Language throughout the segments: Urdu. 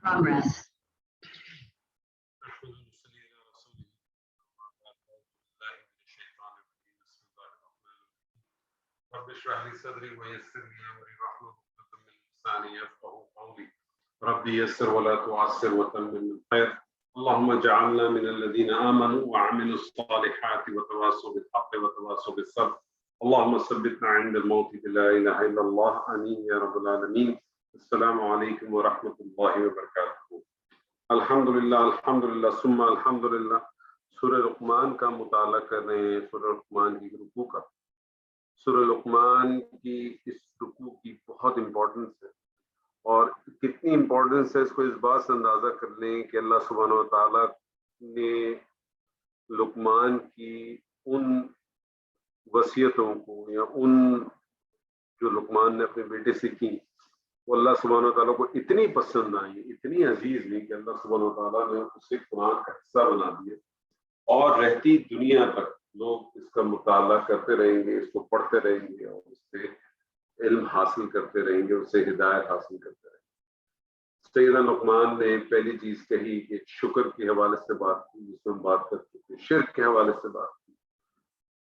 Progress. رب اشرح لي صدري ويسر لي امري واحلل عقدة من لساني يفقهوا قولي ربي يسر ولا تعسر وتمم بالخير اللهم اجعلنا من الذين امنوا وعملوا الصالحات وتواصوا بالحق وتواصوا بالصبر اللهم ثبتنا عند الموت بلا اله الا الله امين يا رب العالمين. السلام علیکم ورحمۃ اللہ وبرکاتہ. الحمدللہ ثم الحمدللہ. سورہ لقمان کا مطالعہ کر رہے ہیں، سورہ لقمان کی رکوع کا. سورہ لقمان کی اس رکوع کی بہت امپورٹنس ہے، اور کتنی امپورٹنس ہے اس کو اس بات سے اندازہ کر لیں کہ اللہ سبحانہ و تعالیٰ نے لقمان کی ان وصیتوں کو یا ان جو لقمان نے اپنے بیٹے سے کی وہ اللہ سبحانہ و تعالیٰ کو اتنی پسند آئی، اتنی عزیز ہوئی کہ اللہ سبحانہ و تعالیٰ نے اسے قرآن کا حصہ بنا دیا، اور رہتی دنیا تک لوگ اس کا مطالعہ کرتے رہیں گے، اس کو پڑھتے رہیں گے، اور اس سے علم حاصل کرتے رہیں گے، اس سے ہدایت حاصل کرتے رہیں گے. سیدنا لقمان نے پہلی چیز کہی کہ شکر کے حوالے سے بات کی، جس میں ہم بات کر چکے، شرک کے حوالے سے بات کی،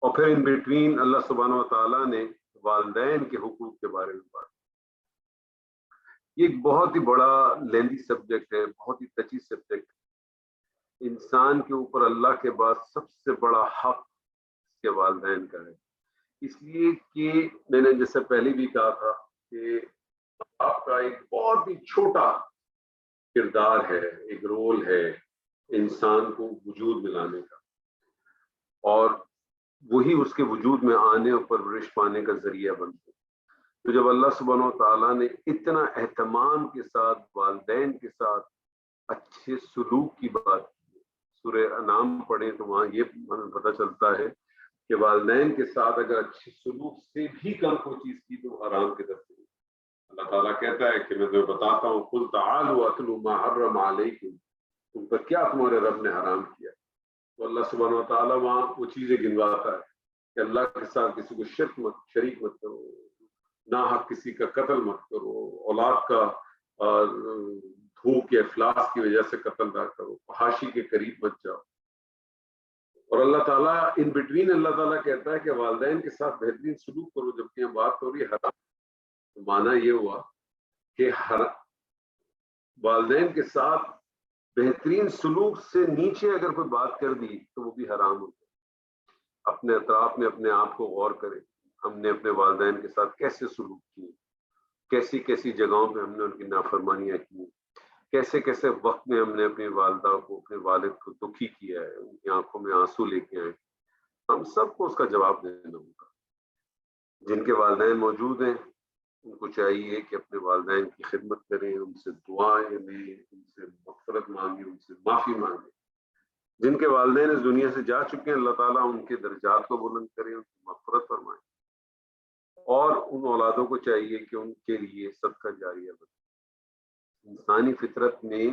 اور پھر ان بٹوین اللہ سبحانہ و تعالیٰ نے والدین کے حقوق کے بارے میں بات کی. یہ ایک بہت ہی بڑا لیندی سبجیکٹ ہے، بہت ہی ٹچی سبجیکٹ ہے. انسان کے اوپر اللہ کے بعد سب سے بڑا حق اس کے والدین کا ہے، اس لیے کہ میں نے جیسے پہلے بھی کہا تھا کہ آپ کا ایک بہت ہی چھوٹا کردار ہے، ایک رول ہے انسان کو وجود میں لانے کا، اور وہی اس کے وجود میں آنے اور پرورش پانے کا ذریعہ بنتے. تو جب اللہ سبحانہ و تعالیٰ نے اتنا اہتمام کے ساتھ والدین کے ساتھ اچھے سلوک کی بات کی، سورہ انعام پڑھیں تو وہاں یہ ہمیں پتہ چلتا ہے کہ والدین کے ساتھ اگر اچھے سلوک سے بھی کم کوئی چیز کی تو حرام کی طرف سے. اللہ تعالیٰ کہتا ہے کہ میں تمہیں بتاتا ہوں، قل تعالوا اتل ما حرم علیکم، تم پر کیا تمہارے رب نے حرام کیا. تو اللہ سبحانہ و تعالیٰ وہاں وہ چیزیں گنواتا ہے کہ اللہ کے ساتھ کسی کو شریک مت کرو، ناحق کسی کا قتل مت کرو، اولاد کا بھوک یا افلاس کی وجہ سے قتل نہ کرو، فحاشی کے قریب مت جاؤ. اور اللہ تعالیٰ ان بٹوین اللہ تعالیٰ کہتا ہے کہ والدین کے ساتھ بہترین سلوک کرو. جبکہ یہاں بات ہو رہی ہے حرام، تو معنی یہ ہوا کہ والدین کے ساتھ بہترین سلوک سے نیچے اگر کوئی بات کر دی تو وہ بھی حرام ہو جائے. اپنے اطراف میں اپنے آپ کو غور کرے، ہم نے اپنے والدین کے ساتھ کیسے سلوک کیے، کیسی کیسی جگہوں پہ ہم نے ان کی نافرمانیاں کی، کیسے کیسے وقت میں ہم نے اپنی والدہ کو، اپنے والد کو دکھی کیا ہے، ان کی آنکھوں میں آنسو لے کے آئے. ہم سب کو اس کا جواب دینا ہوگا. جن کے والدین موجود ہیں ان کو چاہیے کہ اپنے والدین کی خدمت کریں، ان سے دعائیں لیں، ان سے مغفرت مانگیں، ان سے معافی مانگیں. جن کے والدین اس دنیا سے جا چکے ہیں اللہ تعالیٰ ان کے درجات کو بلند کریں، ان کی مغفرت فرمائیں، اور ان اولادوں کو چاہیے کہ ان کے لیے صدقہ جاریہ بنے. انسانی فطرت میں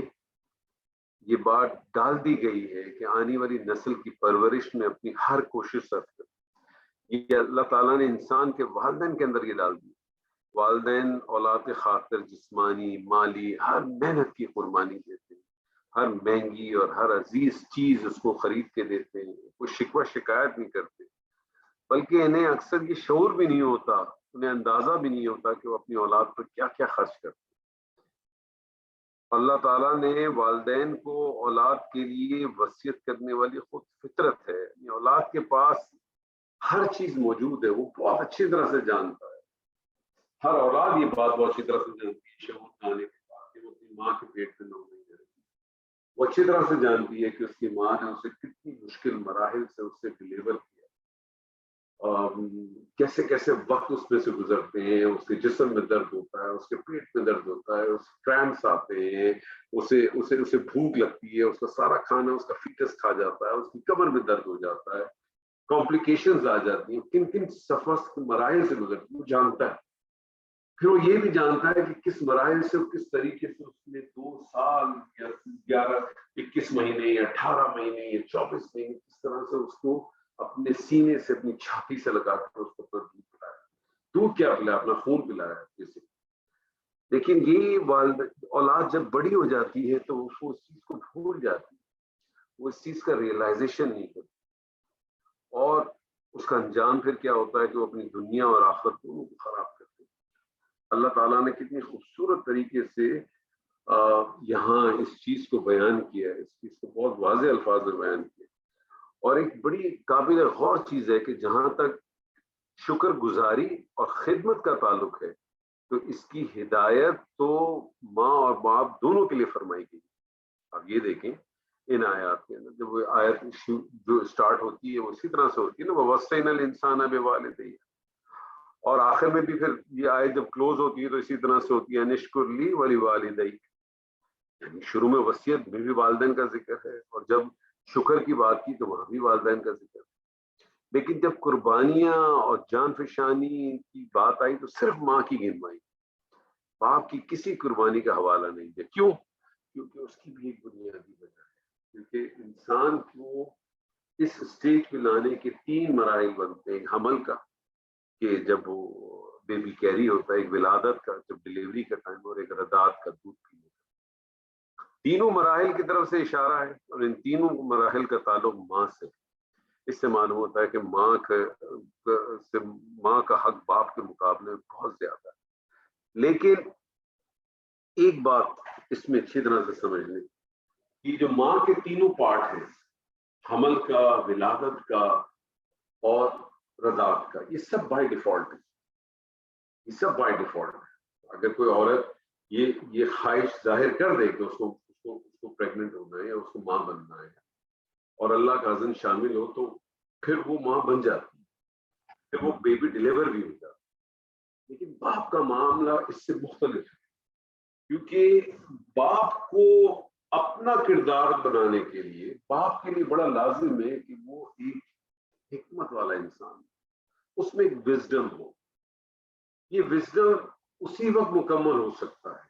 یہ بات ڈال دی گئی ہے کہ آنے والی نسل کی پرورش میں اپنی ہر کوشش صرف کرے. یہ اللہ تعالیٰ نے انسان کے والدین کے اندر یہ ڈال دی. والدین اولاد کے خاطر جسمانی، مالی، ہر محنت کی قربانی دیتے ہیں، ہر مہنگی اور ہر عزیز چیز اس کو خرید کے دیتے ہیں. وہ شکوہ شکایت نہیں کرتے، بلکہ انہیں اکثر یہ شعور بھی نہیں ہوتا، انہیں اندازہ بھی نہیں ہوتا کہ وہ اپنی اولاد پر کیا کیا خرچ کرتے ہیں. اللہ تعالیٰ نے والدین کو اولاد کے لیے وصیت کرنے والی خود فطرت ہے. یعنی اولاد کے پاس ہر چیز موجود ہے، وہ بہت اچھی طرح سے جانتا ہے. ہر اولاد یہ بات بہت اچھی طرح سے جانتی ہے شعور میں آنے کے بعد کہ وہ اپنی ماں کے پیٹ میں نہ نہیں رہتی. وہ اچھی طرح سے جانتی ہے کہ اس کی ماں نے اسے کتنی مشکل مراحل سے اس سے ڈلیور کیا، کیسے کیسے وقت اس میں سے گزرتے ہیں، اس کے جسم میں درد ہوتا ہے، اس کے پیٹ میں درد ہوتا ہے، اس کرامپس آتے ہیں، اسے بھوک لگتی ہے، اس کا سارا کھانا اس کا فیٹس کھا جاتا ہے، اس کی کمر میں درد ہو جاتا ہے، کمپلیکیشنز آ جاتی ہیں، کن کن سفر مراحل سے گزرتی ہے وہ جانتا ہے. پھر وہ یہ بھی جانتا ہے کہ کس مراحل سے کس طریقے سے اس نے 2 سال یا 11 21 مہینے یا 18 مہینے یا 24 مہینے کس طرح سے اس کو اپنے سینے سے اپنی چھاتی سے لگا کر اس کو دودھ پلایا. دودھ کیا پلایا؟ اپنا خون پلایا. جیسے لیکن یہ والد اولاد جب بڑی ہو جاتی ہے تو وہ اس چیز کو بھول جاتی ہے، وہ اس چیز کا ریئلائزیشن نہیں کرتی، اور اس کا انجام پھر کیا ہوتا ہے کہ وہ اپنی دنیا اور آخرت دونوں کو خراب کرتے ہیں۔ اللہ تعالیٰ نے کتنی خوبصورت طریقے سے یہاں اس چیز کو بیان کیا ہے، اس چیز کو بہت واضح الفاظ میں بیان کیا، اور ایک بڑی قابل غور چیز ہے کہ جہاں تک شکر گزاری اور خدمت کا تعلق ہے تو اس کی ہدایت تو ماں اور باپ دونوں کے لیے فرمائی گئی۔ اب یہ دیکھیں ان آیات کے اندر جب وہ آیت جو اسٹارٹ ہوتی ہے وہ اسی طرح سے ہوتی ہے نا، وَوَصَّيْنَا الْإِنسَانَ بِوَالِدَيْهِ، اور آخر میں بھی پھر یہ آیت جب کلوز ہوتی ہے تو اسی طرح سے ہوتی ہے نشکر لی وَلِوَالِدَيْكَ، یعنی شروع میں وصیت میں بھی والدین کا ذکر ہے، اور جب شکر کی بات کی تو وہاں بھی والدین کا ذکر ہے، لیکن جب قربانیاں اور جان فشانی کی بات آئی تو صرف ماں کی گنوائی، باپ کی کسی قربانی کا حوالہ نہیں ہے۔ کیوں؟ کیونکہ اس کی بھی ایک بنیادی وجہ ہے، کیونکہ انسان کو اس اسٹیج پہ لانے کے 3 مراحل بنتے ہیں، حمل کا کہ جب وہ بیبی کیری ہوتا ہے، ایک ولادت کا جب ڈلیوری کا ٹائم، اور ایک رضاعت کا دودھ پینے کا۔ تینوں مراحل کی طرف سے اشارہ ہے، اور ان تینوں مراحل کا تعلق ماں سے۔ اس سے معلوم ہوتا ہے کہ ماں کا حق باپ کے مقابلے میں بہت زیادہ ہے۔ لیکن ایک بات اس میں اچھی طرح سے سمجھ لیں کہ جو ماں کے تینوں پارٹ ہیں، حمل کا، ولادت کا اور رضاعت کا، یہ سب بائی ڈیفالٹ ہے، یہ سب بائی ڈیفالٹ ہے۔ اگر کوئی عورت یہ خواہش ظاہر کر دے کہ اس کو پریگننٹ ہونا ہے یا اس کو ماں بننا ہے، اور اللہ کا اذن شامل ہو، تو پھر وہ ماں بن جاتی ہے، پھر وہ بیبی ڈیلیور بھی ہو جاتا ہے۔ لیکن باپ کا معاملہ اس سے مختلف ہے، کیونکہ باپ کو اپنا کردار بنانے کے لیے باپ کے لیے بڑا لازم ہے کہ وہ ایک حکمت والا انسان، اس میں ایک وزڈم ہو۔ یہ وزڈم اسی وقت مکمل ہو سکتا ہے،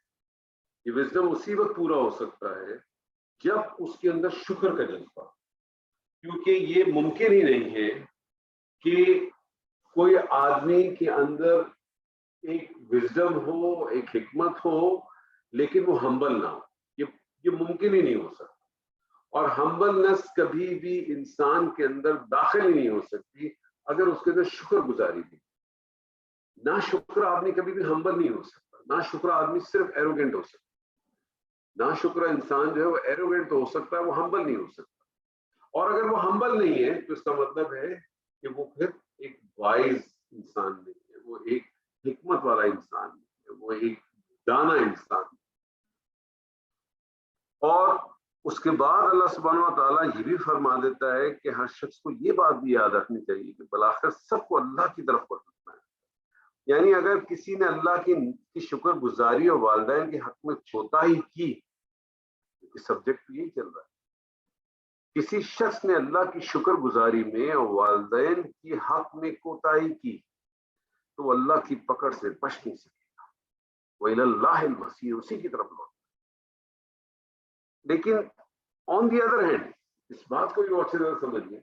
یہ وزڈم اسی وقت پورا ہو سکتا ہے جب اس کے اندر شکر کا جذبہ، کیونکہ یہ ممکن ہی نہیں ہے کہ کوئی آدمی کے اندر ایک وزڈم ہو، ایک حکمت ہو، لیکن وہ ہمبل نہ ہو، یہ ممکن ہی نہیں ہو سکتا۔ اور ہمبلنس کبھی بھی انسان کے اندر داخل ہی نہیں ہو سکتی اگر اس کے اندر شکر گزاری نہیں۔ نہ شکر آدمی کبھی بھی ہمبل نہیں ہو سکتا، نہ شکر آدمی صرف ایروگینٹ ہو سکتا، نہ شکر انسان جو ہے وہ ایروگینٹ تو ہو سکتا ہے، وہ ہمبل نہیں ہو سکتا۔ اور اگر وہ ہمبل نہیں ہے تو اس کا مطلب ہے کہ وہ پھر ایک وائز انسان نہیں ہے، وہ ایک حکمت والا انسان ہے، وہ ایک دانا انسان ہے۔ اور اس کے بعد اللہ سبحانہ و تعالیٰ یہ بھی فرما دیتا ہے کہ ہر شخص کو یہ بات بھی یاد رکھنی چاہیے کہ بالآخر سب کو اللہ کی طرف پلٹنا ہے۔ یعنی اگر کسی نے اللہ کی شکر گزاری اور والدین کے حق میں کوتاہی کی، سبجیکٹ یہی چل رہا ہے، کسی شخص نے اللہ کی شکر گزاری میں اور والدین کی حق میں کوتاہی کی تو وہ اللہ کی پکڑ سے بچ نہیں سکے گا، وَإِلَى اللَّهِ الْمَصِيرُ، اسی کی طرف لوٹ۔ لیکن آن دی ادر ہینڈ اس بات کو بھی اچھی طرح سمجھیے،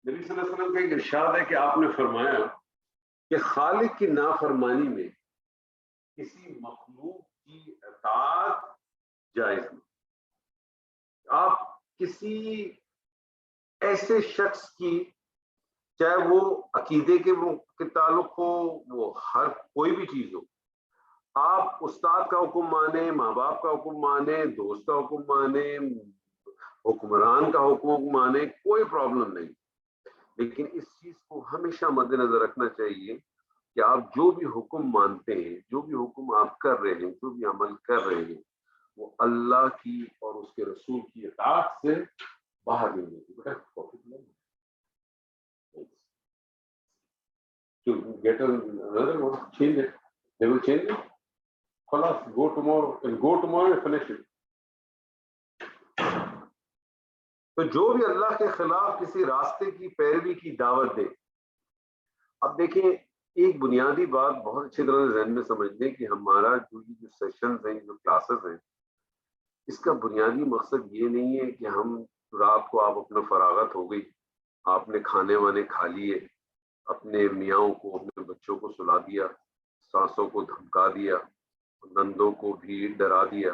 نبی صلی اللہ علیہ وسلم کا ایک ارشاد ہے کہ آپ نے فرمایا کہ خالق کی نافرمانی میں کسی مخلوق کی اطاعت جائز نہیں۔ آپ کسی ایسے شخص کی، چاہے وہ عقیدے کے تعلق ہو، وہ ہر کوئی بھی چیز ہو، آپ استاد کا حکم مانیں، ماں باپ کا حکم مانیں، دوست کا حکم مانیں، حکمران کا حکم مانیں، کوئی پرابلم نہیں، لیکن اس چیز کو ہمیشہ مد نظر رکھنا چاہیے کہ آپ جو بھی حکم مانتے ہیں، جو بھی حکم آپ کر رہے ہیں، جو بھی عمل کر رہے ہیں، وہ اللہ کی اور اس کے رسول کی اطاعت سے باہر نہیں ہوتی۔ To get another one, change it. They will change it. خلاص go tomorrow and finish it. تو جو بھی اللہ کے خلاف کسی راستے کی پیروی کی دعوت دے، اب دیکھیں ایک بنیادی بات بہت اچھی طرح سے ذہن میں سمجھ لیں کہ ہمارا جو سیشنز ہیں، جو کلاسز ہیں، اس کا بنیادی مقصد یہ نہیں ہے کہ ہم رات کو آپ اپنا فراغت ہو گئی، آپ نے کھانے وانے کھا لیے، اپنے میاں کو، اپنے بچوں کو سلا دیا، سانسوں کو دھمکا دیا، نندوں کو بھی ڈرا دیا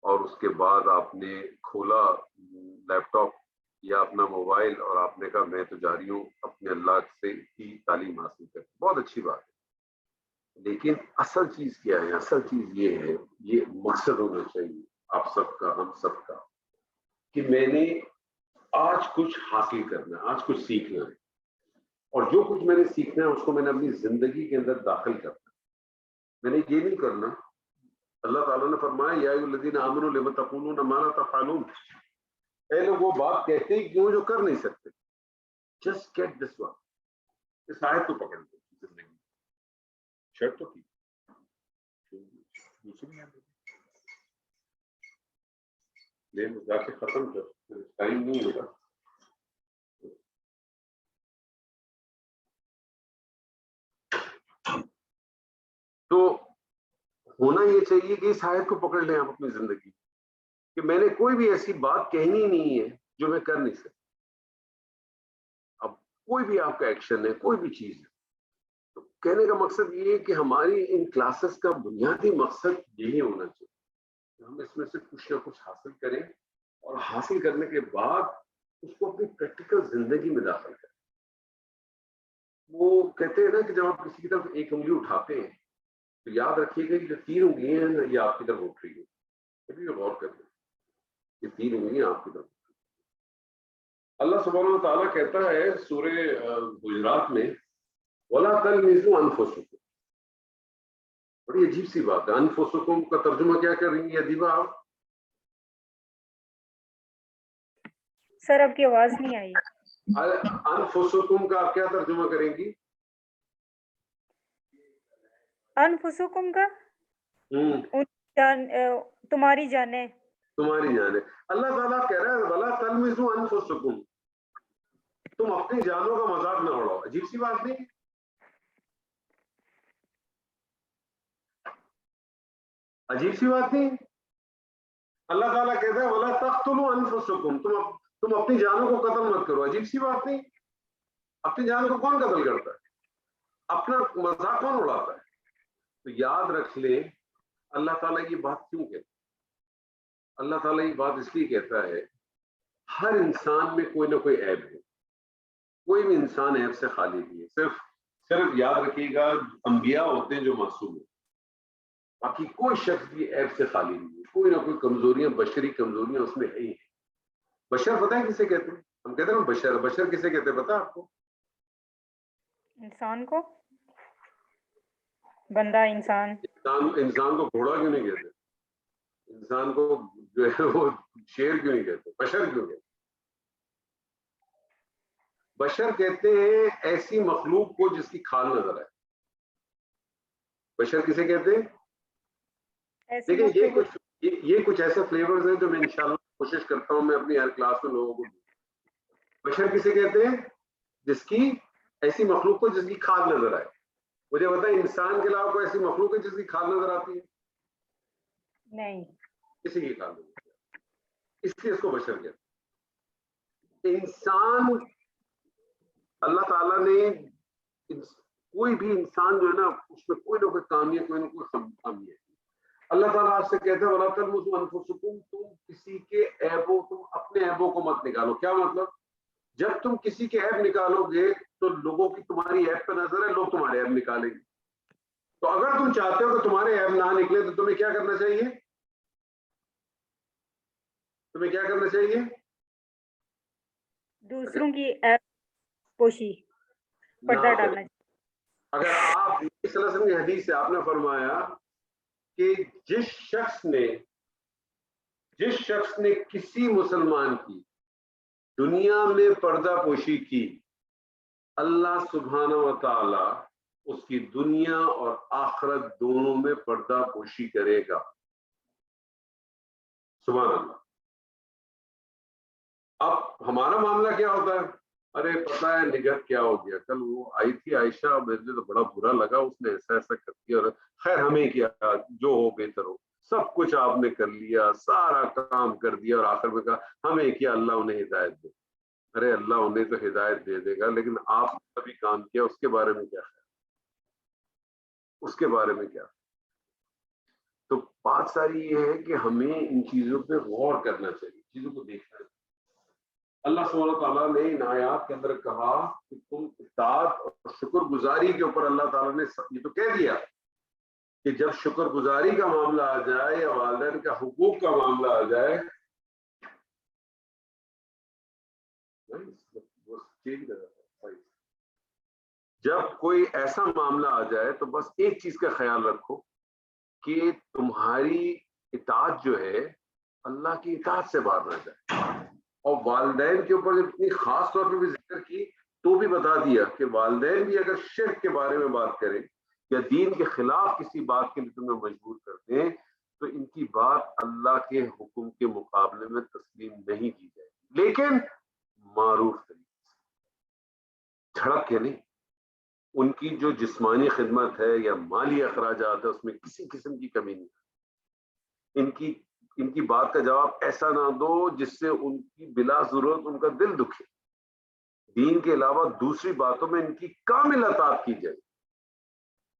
اور اس کے بعد آپ نے کھولا لیپ ٹاپ یا اپنا موبائل اور آپ نے کہا میں تو جا رہی ہوں اپنے اللہ سے ہی تعلیم حاصل کر. بہت اچھی بات ہے، لیکن اصل چیز کیا ہے؟ اصل چیز یہ ہے، یہ مقصد ہونا چاہیے آپ سب کا، ہم سب کا، کہ میں نے آج کچھ حاصل کرنا ہے، آج کچھ سیکھنا ہے، اور جو کچھ میں نے سیکھنا ہے اس کو میں نے اپنی زندگی کے اندر داخل کرنا ہے. میں نے یہ نہیں کرنا. اللہ تعالیٰ نے فرمایا یا ایھا الذین آمنوا لم تقولون ما لا تفعلون، اے لوگ وہ بات کہتے ہی کیوں جو کر نہیں سکتے. Just get this one. اس آیت کو پکڑ لو زندگی. شرط تو کی دوسری لے جا کے ختم کر، ٹائم نہیں ہوگا. تو ہونا یہ چاہیے کہ اس آیت کو پکڑ لیں آپ اپنی زندگی، کہ میں نے کوئی بھی ایسی بات کہنی نہیں ہے جو میں کر نہیں سکتا. اب کوئی بھی آپ کا ایکشن ہے، کوئی بھی چیز ہے، تو کہنے کا مقصد یہ ہے کہ ہماری ان کلاسز کا بنیادی مقصد یہی ہونا چاہیے کہ ہم اس میں سے کچھ نہ کچھ حاصل کریں، اور حاصل کرنے کے بعد اس کو اپنی پریکٹیکل زندگی میں داخل کریں. وہ کہتے ہیں نا کہ جب آپ کسی کی طرف ایک انگلی اٹھاتے ہیں تو یاد رکھیے گا کہ جو 3 انگلیاں ہیں یہ آپ کی طرف اٹھ رہی ہے. کبھی غور کر لیں، یہ 3 انگلیاں آپ کی طرف. اللہ سبحانہ و تعالیٰ کہتا ہے سورہ حجرات میں وَلَا تَلْمِزُوا أَنفُسَكُمْ. بڑی عجیب سی بات ہے. انفسکم کا ترجمہ کیا کر رہی ہیں ادیبہ آپ؟ سر آپ کی آواز نہیں آئی. انفسکم کا آپ کیا ترجمہ کریں گی؟ انفسکم کا تمہاری جانیں. تمہاری جانیں. اللہ تعالیٰ کہہ رہا ہے وَلَا تَلْمِزُوا أَنفُسَكُمْ، تم اپنی جانوں کا مذاق نہ اڑاؤ. عجیب سی بات نہیں؟ عجیب سی بات نہیں؟ اللہ تعالیٰ کہتا ہے وَلَا تَقْتُلُوا أَنفُسَكُمْ، تم اپنی جانوں کو قتل مت کرو. عجیب سی بات نہیں؟ اپنی جانوں کو کون قتل کرتا ہے؟ اپنا مذاق کون اڑاتا ہے؟ تو یاد رکھ لیں اللہ تعالیٰ یہ بات کیوں کہتا ہے. اللہ تعالیٰ یہ بات اس لیے کہتا ہے ہر انسان میں کوئی نہ کوئی عیب ہے. کوئی بھی انسان عیب سے خالی نہیں ہے. صرف یاد رکھیے گا انبیاء ہوتے ہیں جو معصوم ہیں، باقی کوئی شخص بھی عیب سے خالی نہیں ہے. کوئی نہ کوئی کمزوریاں، بشری کمزوریاں اس میں ہے ہی ہیں. بشر پتہ ہے کسے کہتے ہیں؟ ہم کہتے ہیں نا بشر کسے کہتے ہیں پتہ ہے آپ کو؟ انسان کو، بندہ انسان کو گھوڑا کیوں نہیں کہتے؟ انسان کو جو ہے وہ شیر کیوں نہیں کہتے؟ بشر کیوں کہتے؟ بشر کہتے ہیں ایسی مخلوق کو جس کی کھال نظر آئے. بشر کسے کہتے ہیں؟ لیکن یہ کچھ ایسے فلیورز ہیں جو میں انشاءاللہ کوشش کرتا ہوں میں اپنی ہر کلاس میں لوگوں کو. بشر کسے کہتے ہیں؟ جس کی ایسی مخلوق کو جس کی کھال نظر آئے. مجھے بتائیں انسان کے علاوہ کوئی ایسی مخلوق ہے جس کی کھال نظر آتی ہے؟ نہیں، کسی کی کھال نظر آتی ہے. اس لیے اس کو بشر کہتے ہیں. انسان اللہ تعالیٰ نے کوئی بھی انسان جو ہے نا اس میں کوئی نہ کوئی کامی ہے، کوئی نہ کوئی خامی ہے. اللہ تعالیٰ آپ سے کہتے ہیں وَلَا تَلْمِزُوا أَنفُسَكُمْ، تم کسی کے عیبوں، تم اپنے عیبوں کو مت نکالو. کیا مطلب؟ جب تم کسی کے عیب نکالو گے تو لوگوں کی تمہاری عیب پہ نظر ہے، لوگ تمہارے عیب نکالیں گے. تو اگر تم چاہتے ہو کہ تمہارے عیب نہ نکلے تو تمہیں کیا کرنا چاہیے؟ تمہیں کیا کرنا چاہیے؟ دوسروں کی عیب پوشی، پردہ ڈالنا چاہیے. اگر آپ صلی اللہ علیہ وسلم کی حدیث سے آپ نے فرمایا کہ جس شخص نے کسی مسلمان کی دنیا میں پردہ پوشی کی، اللہ سبحانہ و تعالی اس کی دنیا اور آخرت دونوں میں پردہ پوشی کرے گا. سبحان اللہ. اب ہمارا معاملہ کیا ہوتا ہے؟ ارے پتہ ہے نگہت کیا ہو گیا، کل وہ آئی تھی عائشہ، مجھے تو بڑا برا لگا، اس نے ایسا ایسا کر دیا، اور خیر ہمیں کیا، جو ہو بہتر ہو. سب کچھ آپ نے کر لیا، سارا کام کر دیا، اور آخر میں کہا ہمیں کیا، اللہ انہیں ہدایت دے. ارے اللہ انہیں تو ہدایت دے دے گا، لیکن آپ نے بھی کام کیا، اس کے بارے میں کیا خیال؟ اس کے بارے میں کیا؟ تو بات ساری یہ ہے کہ ہمیں ان چیزوں پہ غور کرنا چاہیے، چیزوں کو دیکھنا چاہیے۔ اللہ سبحانہ تعالیٰ نے ان آیات کے اندر کہا کہ تم اطاعت اور شکر گزاری کے اوپر اللہ تعالیٰ نے یہ تو کہہ دیا کہ جب شکر گزاری کا معاملہ آ جائے یا والدین کا حقوق کا معاملہ آ جائے، جب کوئی ایسا معاملہ آ جائے تو بس ایک چیز کا خیال رکھو کہ تمہاری اطاعت جو ہے اللہ کی اطاعت سے باہر نہ جائے۔ اور والدین کے اوپر جب اتنی خاص طور پہ بھی ذکر کی تو بھی بتا دیا کہ والدین بھی اگر شرک کے بارے میں بات کریں یا دین کے خلاف کسی بات کے لیے تمہیں مجبور کر دیں تو ان کی بات اللہ کے حکم کے مقابلے میں تسلیم نہیں کی جائے گی، لیکن معروف طریقے سے، جھڑک کے نہیں۔ ان کی جو جسمانی خدمت ہے یا مالی اخراجات ہے اس میں کسی قسم کی کمی نہیں۔ ان کی بات کا جواب ایسا نہ دو جس سے ان کی بلا ضرورت ان کا دل دکھے۔ دین کے علاوہ دوسری باتوں میں ان کی کامل اطاعت کی جائے،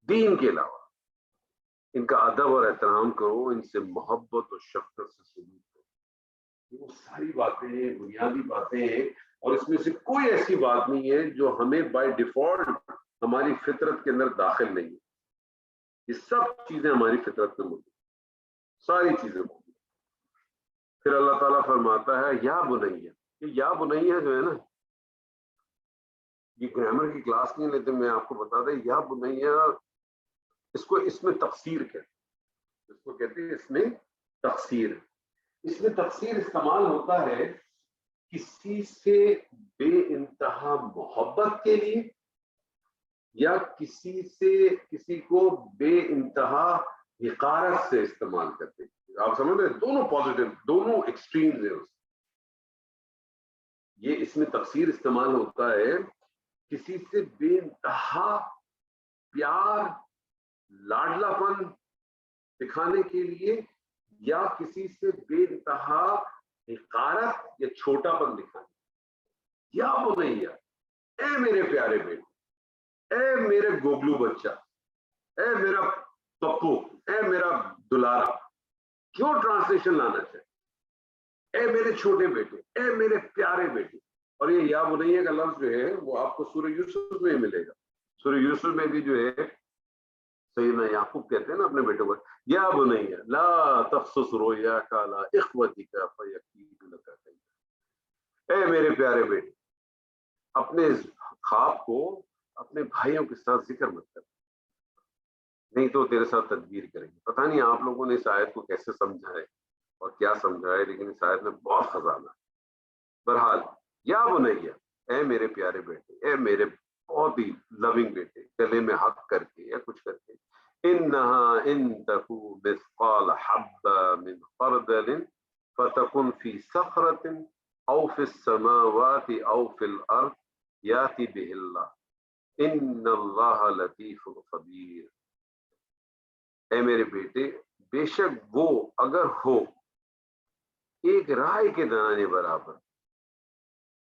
دین کے علاوہ ان کا ادب اور احترام کرو، ان سے محبت اور شفقت سے سلوک کرو۔ وہ ساری باتیں بنیادی باتیں ہیں اور اس میں سے کوئی ایسی بات نہیں ہے جو ہمیں بائی ڈیفالٹ ہماری فطرت کے اندر داخل نہیں ہے۔ یہ سب چیزیں ہماری فطرت میں موجود ہیں، ساری چیزیں موجود ہیں۔ پھر اللہ تعالیٰ فرماتا ہے یا بنیہ، یہ یا بنیہ جو ہے نا، یہ گرامر کی کلاس نہیں لیتے، میں آپ کو بتا دیں یا بنیہ اس میں تقصیر کہتے ہیں، اس کو کہتے ہیں اس میں تقصیر۔ اس میں تقصیر استعمال ہوتا ہے کسی سے بے انتہا محبت کے لیے یا کسی کو بے انتہا حقارت سے استعمال کرتے ہیں۔ آپ سمجھ رہے ہیں؟ دونوں پازیٹیو، دونوں ایکسٹریمز ہیں۔ یہ اس میں تقصیر استعمال ہوتا ہے کسی سے بے انتہا پیار لاڈلا پن دکھانے کے لیے یا کسی سے بے انتہا حقارت یا چھوٹا پن دکھانے۔ یا بنیہ، اے میرے پیارے بیٹے، اے میرے گوگلو بچہ، اے میرا پپو، اے میرا دلارا، کیوں ٹرانسلیشن لانا چاہے، اے میرے چھوٹے بیٹے، اے میرے پیارے بیٹے۔ اور یہ یا بنیہ کا لفظ جو ہے وہ آپ کو سورہ یوسف میں ملے گا۔ سورہ یوسف میں بھی جو ہے سیدنا یعقوب کہتے ہیں نا اپنے بیٹے کو، یا بنیہ لا تقصص رؤیاک علی اخوتک فیکیدوا لک کیدا۔ اے میرے پیارے بیٹے، اپنے خواب کو اپنے بھائیوں کے ساتھ ذکر مت کر، نہیں تو تیرے ساتھ تدبیر کریں گے۔ پتہ نہیں آپ لوگوں نے اس آیت کو کیسے سمجھا ہے اور کیا سمجھا ہے، لیکن اس آیت میں بہت خزانہ ہے۔ بہرحال یا بنیہ، اے میرے پیارے بیٹے، اے میرے بہت ہی لونگ بیٹے، گلے میں حق کر کے یا کچھ کر کے، انہا ان تکو مثقال حبہ من خردل فتکن فی صخرۃ او فی السماوات او فی الارض یاتی بہ اللہ ان اللہ لطیف خبیر۔ اے میرے بیٹے، بے شک وہ اگر ہو ایک رائے کے دانے برابر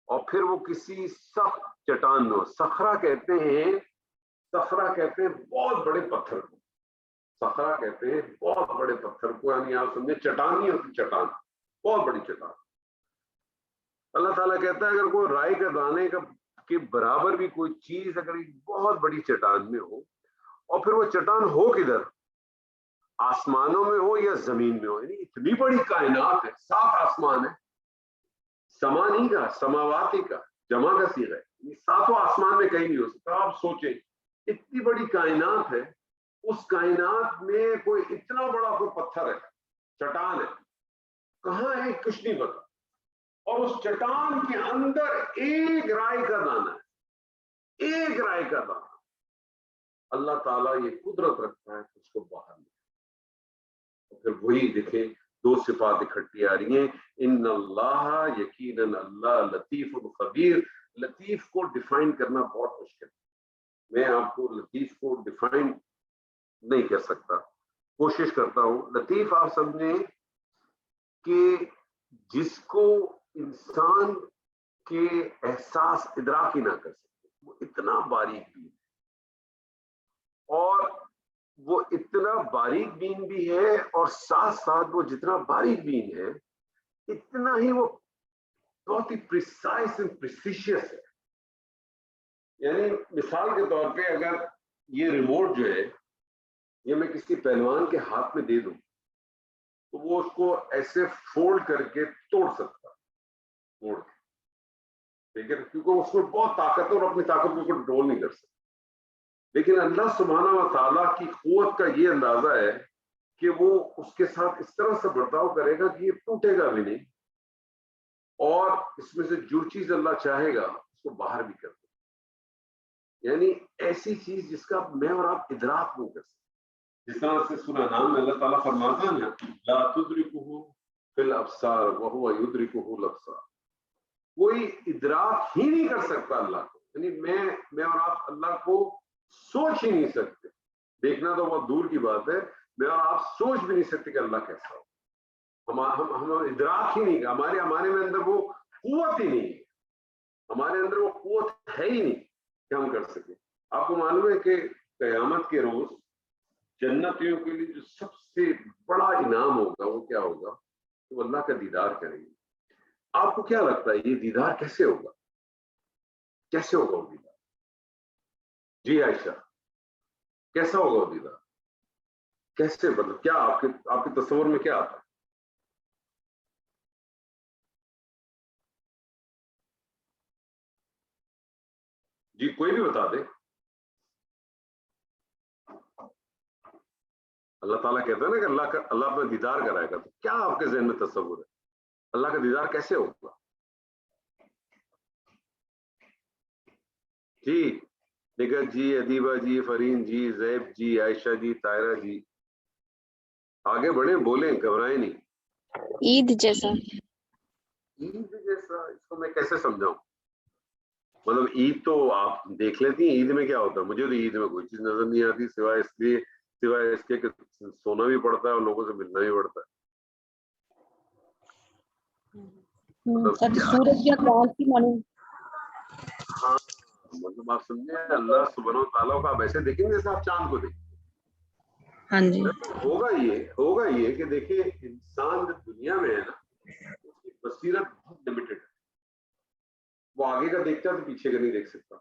اور پھر وہ کسی سخت چٹان میں ہو۔ صخرہ کہتے ہیں بہت بڑے پتھر کو، صخرہ کہتے ہیں بہت بڑے پتھر کو، یعنی آپ سمجھے چٹان نہیں ہوتی، چٹان بہت بڑی چٹان۔ اللہ تعالیٰ کہتا ہے اگر کوئی رائے کا دانے کے برابر بھی کوئی چیز اگر ایک بہت بڑی چٹان میں ہو، اور پھر وہ چٹان ہو کدھر، آسمانوں میں ہو یا زمین میں ہو، یعنی اتنی بڑی کائنات ہے، 7 آسمان ہے، سما نہیں کا سماواتی کا جمع کا صیغہ ہے، 7 آسمان میں کہیں نہیں ہو سکتا۔ آپ سوچیں اتنی بڑی کائنات ہے، اس کائنات میں کوئی اتنا بڑا کوئی پتھر ہے، چٹان ہے، کہاں ہے کچھ نہیں پتا، اور اس چٹان کے اندر ایک رائے کا دانہ ہے، ایک رائے کا دانہ۔ اللہ تعالیٰ یہ قدرت رکھتا ہے کہ اس کو باہر نکالے۔ پھر وہی دیکھیں 2 صفات اکٹھی آ رہی ہیں، ان اللہ، یقیناً اللہ، لطیف خبیر۔ لطیف کو ڈیفائن کرنا بہت مشکل ہے، میں آپ کو لطیف کو ڈیفائن نہیں کر سکتا، کوشش کرتا ہوں۔ لطیف آپ سمجھیں کہ جس کو انسان کے احساس ادراک ہی نہ کر سکتے، وہ اتنا باریک بھی ہے، اور وہ اتنا باریک بین بھی ہے اور ساتھ ساتھ وہ جتنا باریک بین ہے اتنا ہی وہ بہت ہی پریسائز اینڈ پریسیشیس ہے. یعنی مثال کے طور پہ اگر یہ ریموٹ جو ہے یہ میں کسی پہلوان کے ہاتھ میں دے دوں تو وہ اس کو ایسے فولڈ کر کے توڑ سکتا موڑ کے, ٹھیک ہے, کیونکہ اس کو بہت طاقت ہے اور اپنی طاقت کو کنٹرول نہیں کر سکتا. لیکن اللہ سبحانہ و تعالیٰ کی قوت کا یہ اندازہ ہے کہ وہ اس کے ساتھ اس طرح سے برتاؤ کرے گا کہ یہ ٹوٹے گا بھی نہیں, اور اس میں سے جو چیز اللہ چاہے گا اس کو باہر بھی کر دے. یعنی ایسی چیز جس کا میں اور آپ ادراک نہیں کر سکتے. جس طرح سے سورہ نام میں اللہ تعالیٰ فرماتا ہے نا, لا تدرکہ فی الابصار وہو یدرکہ الابصار. کوئی ادراک ہی نہیں کر سکتا اللہ کو. یعنی میں اور آپ اللہ کو سوچ ہی نہیں سکتے. دیکھنا تو بہت دور کی بات ہے, میں اور آپ سوچ بھی نہیں سکتے کہ اللہ کیسا ہو. ہم ادراک ہی نہیں, ہمارے میں اندر وہ قوت ہی نہیں ہے, ہمارے اندر وہ قوت ہے ہی نہیں کہ ہم کر سکیں. آپ کو معلوم ہے کہ قیامت کے روز جنتیوں کے لیے جو سب سے بڑا انعام ہوگا وہ کیا ہوگا, وہ اللہ کا دیدار کریں گے. آپ کو کیا لگتا ہے یہ دیدار کیسے ہوگا, کیسے ہوگا وہ دیدار؟ جی عائشہ, کیسا ہوگا وہ دیدار؟ کیسے, مطلب کیا آپ کے تصور میں کیا آتا ہے؟ جی کوئی بھی بتا دے. اللہ تعالیٰ کہتا ہے نا کہ اللہ اپنا دیدار کرائے گا, تو کیا آپ کے ذہن میں تصور ہے اللہ کا دیدار کیسے ہوگا؟ جی نگت جی, ادیبہ جی, فرین جی, زیب جی, عائشہ جی, طاہرہ جی, آگے بڑھیں, بولیں, گھبرائیں نہیں. عید جیسا. عید جیسا اس کو میں کیسے سمجھاؤں؟ مطلب عید تو آپ دیکھ لیتی ہیں, عید میں کیا ہوتا ہے؟ مجھے تو عید میں کوئی چیز نظر نہیں آتی سوائے اس کے کہ سونا بھی پڑتا ہے اور لوگوں سے ملنا بھی پڑتا ہے. سورج یا چاند کی معلوم. ہاں مطلب آپ سمجھے, اللہ سبحانہ و تعالیٰ کو آپ ایسے دیکھیں گے جیسے آپ چاند کو دیکھیں. ہاں جی. ہوگا یہ کہ دیکھیے انسان جو دنیا میں ہے نا اس کی بصیرت بہت لمیٹڈ ہے. وہ آگے کا دیکھتا ہے تو پیچھے کا نہیں دیکھ سکتا,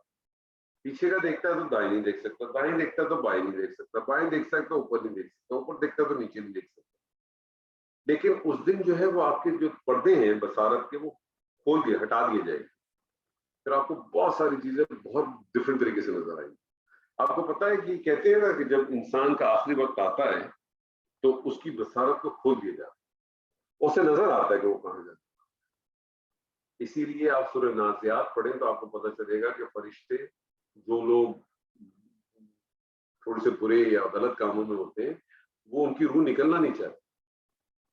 پیچھے کا دیکھتا ہے تو دائیں نہیں دیکھ سکتا, دائیں دیکھتا ہے تو بائیں نہیں دیکھ سکتا, بائیں دیکھ سکتا تو اوپر نہیں دیکھ سکتا, اوپر دیکھتا تو نیچے نہیں دیکھ سکتا. لیکن اس دن جو ہے وہ آپ کے جو پردے ہیں بصارت کے وہ کھول کے ہٹا دیے جائیں گے, پھر آپ کو بہت ساری چیزیں بہت ڈفرینٹ طریقے سے نظر آئیں گی. آپ کو پتا ہے کہ کہتے ہیں نا کہ جب انسان کا آخری وقت آتا ہے تو اس کی بصارت کو کھول دیا جاتا ہے, اسے نظر آتا ہے کہ وہ کہاں جاتا ہے. اسی لیے آپ سورہ نازعات پڑھیں تو آپ کو پتہ چلے گا کہ فرشتے جو لوگ تھوڑے سے برے یا غلط کاموں میں ہوتے ہیں وہ ان کی روح نکلنا نہیں چاہتے,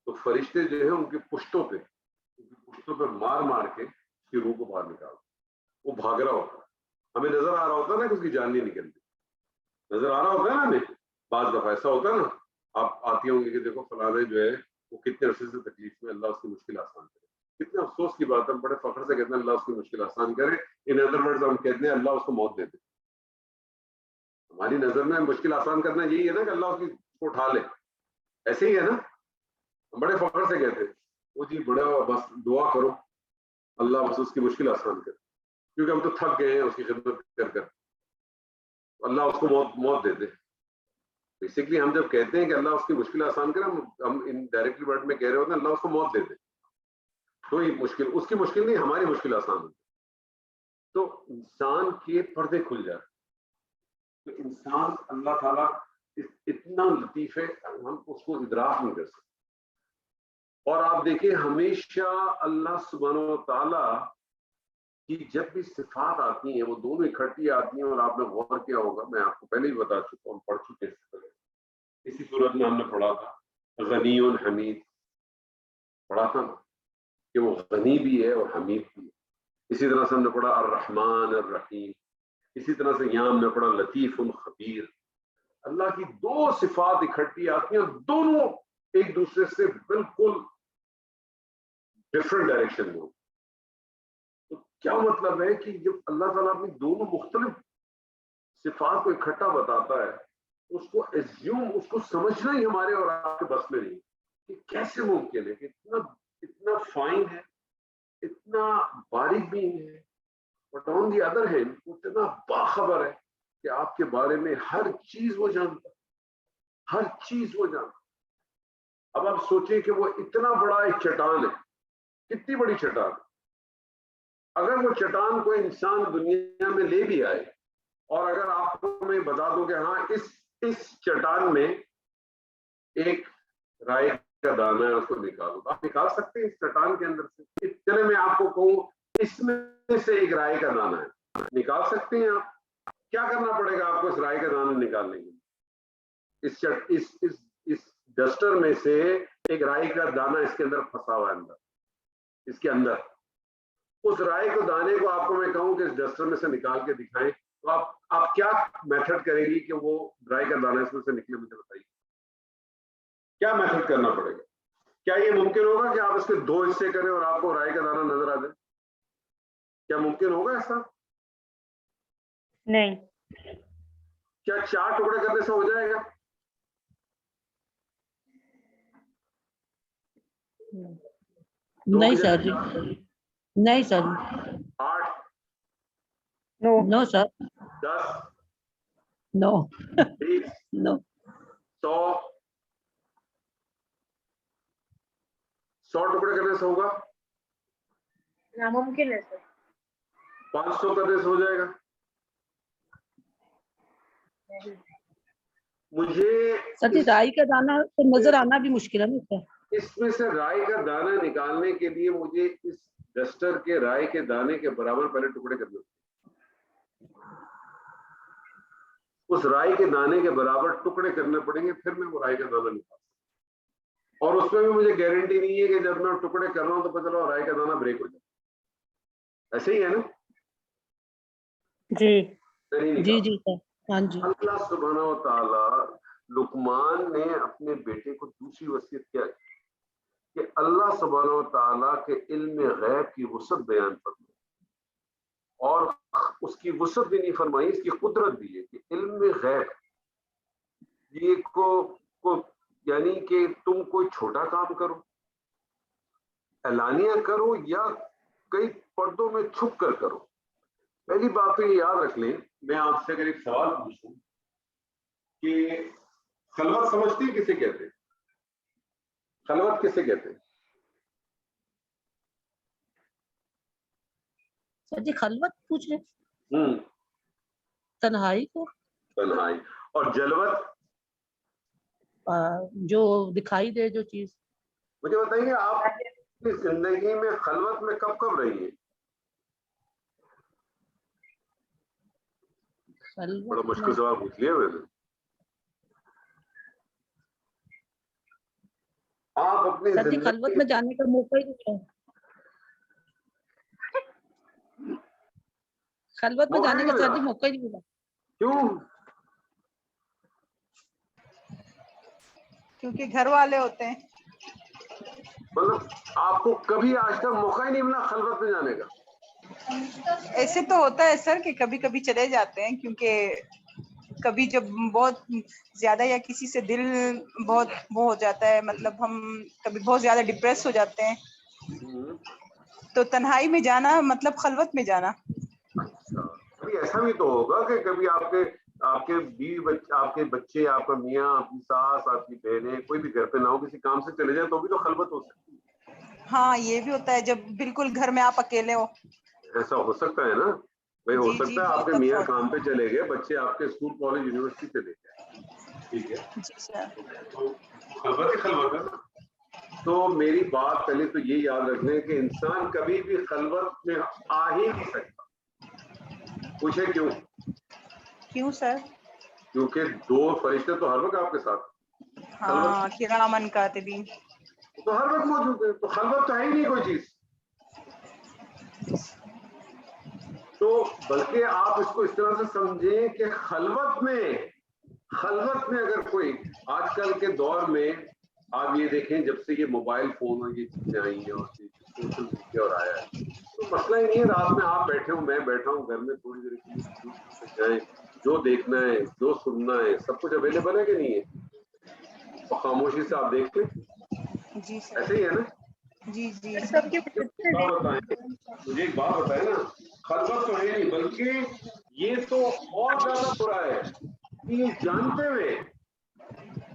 تو فرشتے جو ہیں ان کی پشتوں پہ مار کے اس کی روح کو باہر نکالتے. وہ بھاگ رہا ہوتا ہے, ہمیں نظر آ رہا ہوتا ہے نا کہ اس کی جان نہیں نکلتی, نظر آ رہا ہوتا ہے نا ہمیں. بعض دفعہ ایسا ہوتا ہے نا, آپ آتی ہوں گی کہ دیکھو فلانے جو ہے وہ کتنے عرصے سے تکلیف میں, اللہ اس کی مشکل آسان کرے. کتنے افسوس کی بات ہے, بڑے فخر سے کہتے ہیں اللہ اس کی مشکل آسان کرے. ان ادر ورڈز ہم کہتے ہیں اللہ اس کو موت دے دے. ہماری نظر میں مشکل آسان کرنا یہی ہے نا کہ اللہ اس کو اٹھا لے, ایسے ہی ہے نا. ہم بڑے فخر سے کہتے ہیں وہ جی بڑا بس دعا کرو اللہ بس اس کی مشکل آسان کرے, کیونکہ ہم تو تھک گئے ہیں اس کی خدمت کر اللہ اس کو موت دے دے. بیسکلی ہم جب کہتے ہیں کہ اللہ اس کی مشکل آسان کرے, ہم انڈائریکٹلی ورڈ میں کہہ رہے ہوتے ہیں اللہ اس کو موت دے دے. تو یہ مشکل اس کی مشکل نہیں, ہماری مشکل آسان ہوتی. تو انسان کے پردے کھل جائے تو انسان اللہ تعالیٰ اتنا لطیف ہے ہم اس کو ادراک نہیں کر سکتے. اور آپ دیکھیں ہمیشہ اللہ سبحانہ و تعالیٰ کی جب بھی صفات آتی ہیں وہ دونوں اکٹھی آتی ہیں. اور آپ نے غور کیا ہوگا, میں آپ کو پہلے ہی بتا چکا ہوں, پڑھ چکے ہیں اسی صورت میں ہم نے پڑھا تھا غنی حمید, پڑھا تھا نا کہ وہ غنی بھی ہے اور حمید بھی ہے. اسی طرح سے ہم نے پڑھا الرحمن الرحیم, اسی طرح سے یہاں ہم نے پڑھا لطیف خبیر. اللہ کی دو صفات اکٹھی آتی ہیں اور دونوں ایک دوسرے سے بالکل ڈفرنٹ ڈائریکشن میں. تو کیا مطلب ہے کہ جب اللہ تعالیٰ اپنی دونوں مختلف صفات کو اکٹھا بتاتا ہے اس کو ایزیوم، اس کو سمجھنا ہی ہمارے اور آپ کے بس میں نہیں کہ کیسے ممکن ہے کہ اتنا فائن ہے، اتنا باریک بھی ہے، but on the other hand اتنا باخبر ہے کہ آپ کے بارے میں ہر چیز وہ جانتا، ہر چیز وہ جانتا. اب آپ سوچیں کہ وہ اتنا بڑا ایک چٹان ہے، کتنی بڑی چٹان. اگر وہ چٹان کوئی انسان دنیا میں لے بھی آئے اور اگر آپ کو میں بتا دوں کہ ہاں اس چٹان میں ایک رائے کا دانا ہے، اس کو نکالو، آپ نکال سکتے ہیں اس چٹان کے اندر سے. چلے میں آپ کو کہوں اس میں سے ایک رائے کا دانا ہے، نکال سکتے ہیں آپ. کیا کرنا پڑے گا آپ کو اس رائے کا دانا نکالنے کے لیے؟ اس ڈسٹر میں سے ایک رائے کا دانا اس کے اندر پھنسا ہوا ہے، اندر اس کے اندر. اس رائے کو دانے کو آپ کو میں کہوں کہ اس ڈسٹر میں سے نکال کے دکھائیں تو آپ کیا میتھڈ کریں گی کہ وہ رائے کا دانا اس میں سے نکلے؟ مجھے بتائیے کیا میتھڈ کرنا پڑے گا؟ کیا یہ ممکن ہوگا کہ آپ اس کے 2 حصے کریں اور آپ کو رائے کا دانا نظر آ جائے؟ کیا ممکن ہوگا ایسا؟ نہیں. کیا 4 ٹکڑے کرنے سے ہو جائے گا؟ نہیں سر جی، نہیں سر. 8 نو. نو سر. 10 نو 20 نو. 100 ٹکڑے کرنے سے ہوگا؟ ناممکن ہے سر. 500 کرنے سے ہو جائے گا؟ مجھے سر جی رائے کا دانا تو نظر آنا بھی مشکل ہے نا سر. اس میں سے رائے کا دانا نکالنے کے لیے مجھے اس ڈسٹر کے رائے کے دانے کے برابر پہلے ٹکڑے کرنے، اس رائے کے دانے کے برابر ٹکڑے کرنے پڑیں گے، پھر میں وہ رائے کا دانا نکال. اور اس میں بھی مجھے گارنٹی نہیں ہے کہ جب میں ٹکڑے کر رہا ہوں تو پتہ چلا رائے کا دانا بریک ہو جائے. ایسے ہی ہے نا؟ جی جی جی سر. ہاں جی. اللہ سبحانہ و تعالی لقمان نے اپنے بیٹے کو دوسری وصیت کیا کہ اللہ سبحانہ و تعالیٰ کے علم غیب کی وسعت بیان فرمائے، اور اس کی وسعت بھی نہیں فرمائی، اس کی قدرت بھی ہے کہ علم غیب یہ کو یعنی کہ تم کوئی چھوٹا کام کرو، اعلانیہ کرو یا کئی پردوں میں چھپ کر کرو. پہلی بات تو یہ یاد رکھ لیں، میں آپ سے اگر ایک سوال پوچھوں کہ خلوت سمجھتے ہیں کسے کہتے ہیں؟ خلوت کسے کہتے ہیں؟ سر جی خلوت پوچھ رہے؟ تنہائی کو. تنہائی. اور جلوت جو دکھائی دے جو چیز. مجھے بتائیے آپ کی زندگی میں خلوت میں کب کب رہی ہے؟ بڑا مشکل سوال پوچھ لیا میں نے. آپ اپنی سر جی خلوت میں جانے کا موقع ہی نہیں ہے. خلوت میں جانے کا سر جی موقع ہی نہیں ملا. کیوں؟ کیونکہ گھر والے ہوتے ہیں. مطلب آپ کو کبھی آج تک موقع ہی نہیں ملا خلوت میں جانے کا؟ ایسے تو ہوتا ہے سر کہ کبھی کبھی چلے جاتے ہیں، کیونکہ کبھی جب بہت زیادہ یا کسی سے دل بہت وہ ہو جاتا ہے، مطلب ہم کبھی بہت زیادہ ڈپریس ہو جاتے ہیں تو تنہائی میں جانا مطلب خلوت میں جانا. اچھا، کبھی ایسا بھی تو ہوگا کہ کبھی آپ کے بیوی بچے، آپ کے بچے، آپ کا میاں، آپ کی ساس، آپ کی بہنیں کوئی بھی گھر پہ نہ ہو، کسی کام سے چلے جائیں تو بھی تو خلوت ہو سکتی ہے. ہاں یہ بھی ہوتا ہے جب بالکل گھر میں آپ اکیلے ہو. ایسا ہو سکتا ہے نا بھائی، ہو جی سکتا ہے آپ بہت کے دفعہ میاں ہوتا کام پہ چلے گئے، بچے آپ کے اسکول کالج یونیورسٹی چلے گئے، ٹھیک ہے، ہے. جی سر. تو خلوت ہی خلوت ہے نا. تو میری بات پہلے تو یہ یاد رکھنے کہ انسان کبھی بھی خلوت میں آ ہی نہیں سکتا. پوچھے کیوں؟ کیوں سر؟ کیونکہ 2 فرشتے تو ہر وقت آپ کے ساتھ، ہاں کرامن کاتبین تو ہر وقت موجود ہے، تو خلوت تو ہے ہی نہیں کوئی چیز. تو بلکہ آپ اس کو اس طرح سے سمجھیں کہ خلوت میں اگر کوئی آج کل کے دور میں آپ یہ دیکھیں، جب سے یہ موبائل فون اور یہ چیزیں آئی ہیں اور سوشل میڈیا اور آیا ہے، تو مسئلہ ہی نہیں ہے رات میں آپ بیٹھے ہوں، میں بیٹھا ہوں گھر میں، تھوڑی دیر کے لیے جائیں جو دیکھنا ہے جو سننا ہے سب کچھ اویلیبل ہے کہ نہیں ہے؟ تو خاموشی سے آپ دیکھ لیں. جی سر. ایسے ہی ہے نا؟ جی جی سب کے بات بتائیں, مجھے ایک بات بتائیں نا, خلوت تو ہے نہیں بلکہ یہ تو اور زیادہ برا ہے کہ یہ جانتے ہوئے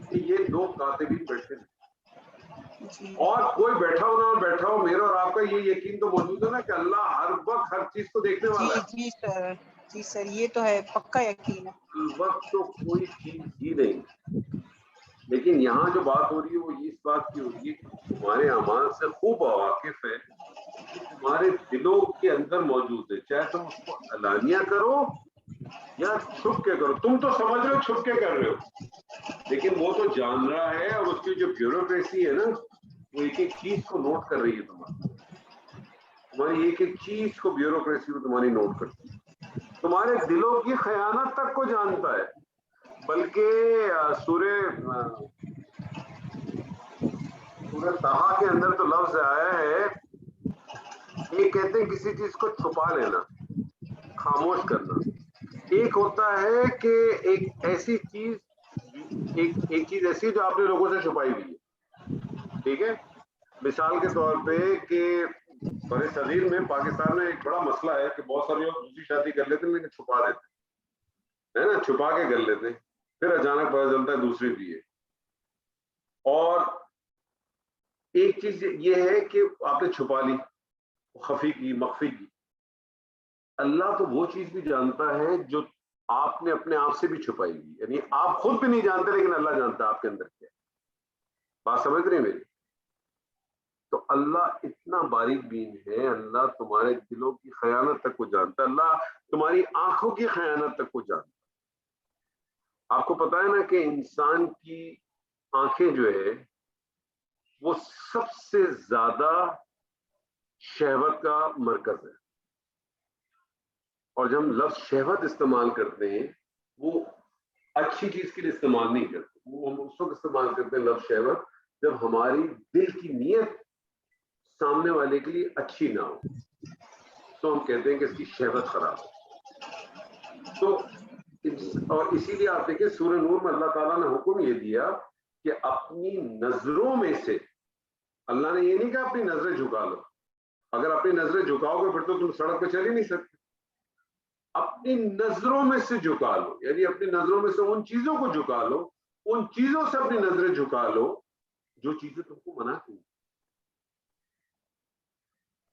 کہ یہ دو کاتبین بیٹھے ہیں جی اور کوئی بیٹھا ہو نہ بیٹھا ہو, میرا اور آپ کا یہ یقین تو موجود ہے نا کہ اللہ ہر وقت ہر چیز کو دیکھنے والا ہے. جی سر. جی سر, یہ تو ہے, پکا یقین ہے. ہر وقت تو کوئی چیز ہی نہیں. لیکن یہاں جو بات ہو رہی ہے وہ اس بات کی ہو رہی ہے کہ تمہارے اعمال سے خوب واقف ہے کہ تمہارے دلوں کے اندر موجود ہے, چاہے تم اس کو علانیہ کرو یا چھپ کے کرو. تم تو سمجھ رہے ہو چھپ کے کر رہے ہو, لیکن وہ تو جان رہا ہے, اور اس کی جو بیوروکریسی ہے نا وہ ایک ایک چیز کو نوٹ کر رہی ہے. تمہاری ایک ایک چیز کو بیوروکریسی کو تمہاری نوٹ کرتی ہے. تمہارے دلوں کی خیانت تک کو جانتا ہے. بلکہ سورہ طٰہٰ کے اندر تو لفظ آیا ہے, یہ کہتے ہیں کسی چیز کو چھپا لینا, خاموش کرنا. ایک ہوتا ہے کہ ایک ایسی چیز ایک چیز ایسی جو آپ نے لوگوں سے چھپائی ہوئی ہے, ٹھیک ہے. مثال کے طور پہ کہ بر صغیر میں پاکستان میں ایک بڑا مسئلہ ہے کہ بہت سارے لوگ دوسری شادی کر لیتے ہیں لیکن چھپا دیتے ہیں, ہے نا, چھپا کے کر لیتے ہیں, پھر اچانک پتہ چلتا ہے دوسری بھی ہے. اور ایک چیز یہ ہے کہ آپ نے چھپا لی, خفی کی, مخفی کی. اللہ تو وہ چیز بھی جانتا ہے جو آپ نے اپنے آپ سے بھی چھپائی ہوئی, یعنی آپ خود بھی نہیں جانتے لیکن اللہ جانتا ہے آپ کے اندر کیا ہے. بات سمجھ رہے ہیں میری؟ تو اللہ اتنا باریک بین ہے, اللہ تمہارے دلوں کی خیانت تک کو جانتا ہے, اللہ تمہاری آنکھوں کی خیانت تک کو جانتا ہے. آپ کو پتا ہے نا کہ انسان کی آنکھیں جو ہے وہ سب سے زیادہ شہوت کا مرکز ہے, اور جب ہم لفظ شہوت استعمال کرتے ہیں وہ اچھی چیز کے لیے استعمال نہیں کرتے, وہ ہم اس وقت استعمال کرتے ہیں لفظ شہوت جب ہماری دل کی نیت سامنے والے کے لیے اچھی نہ ہو, تو ہم کہتے ہیں کہ اس کی شہوت خراب ہے. تو اور اسی لیے آپ دیکھیں سورہ نور میں اللہ تعالیٰ نے حکم یہ دیا کہ اپنی نظروں میں سے, اللہ نے یہ نہیں کہا اپنی نظریں جھکا لو, اگر اپنی نظریں جھکاؤ گے پھر تو تم سڑک پہ چل ہی نہیں سکتے. اپنی نظروں میں سے جھکا لو, یعنی اپنی نظروں میں سے ان چیزوں کو جھکا لو, ان چیزوں سے اپنی نظریں جھکا لو جو چیزیں تم کو منع کی.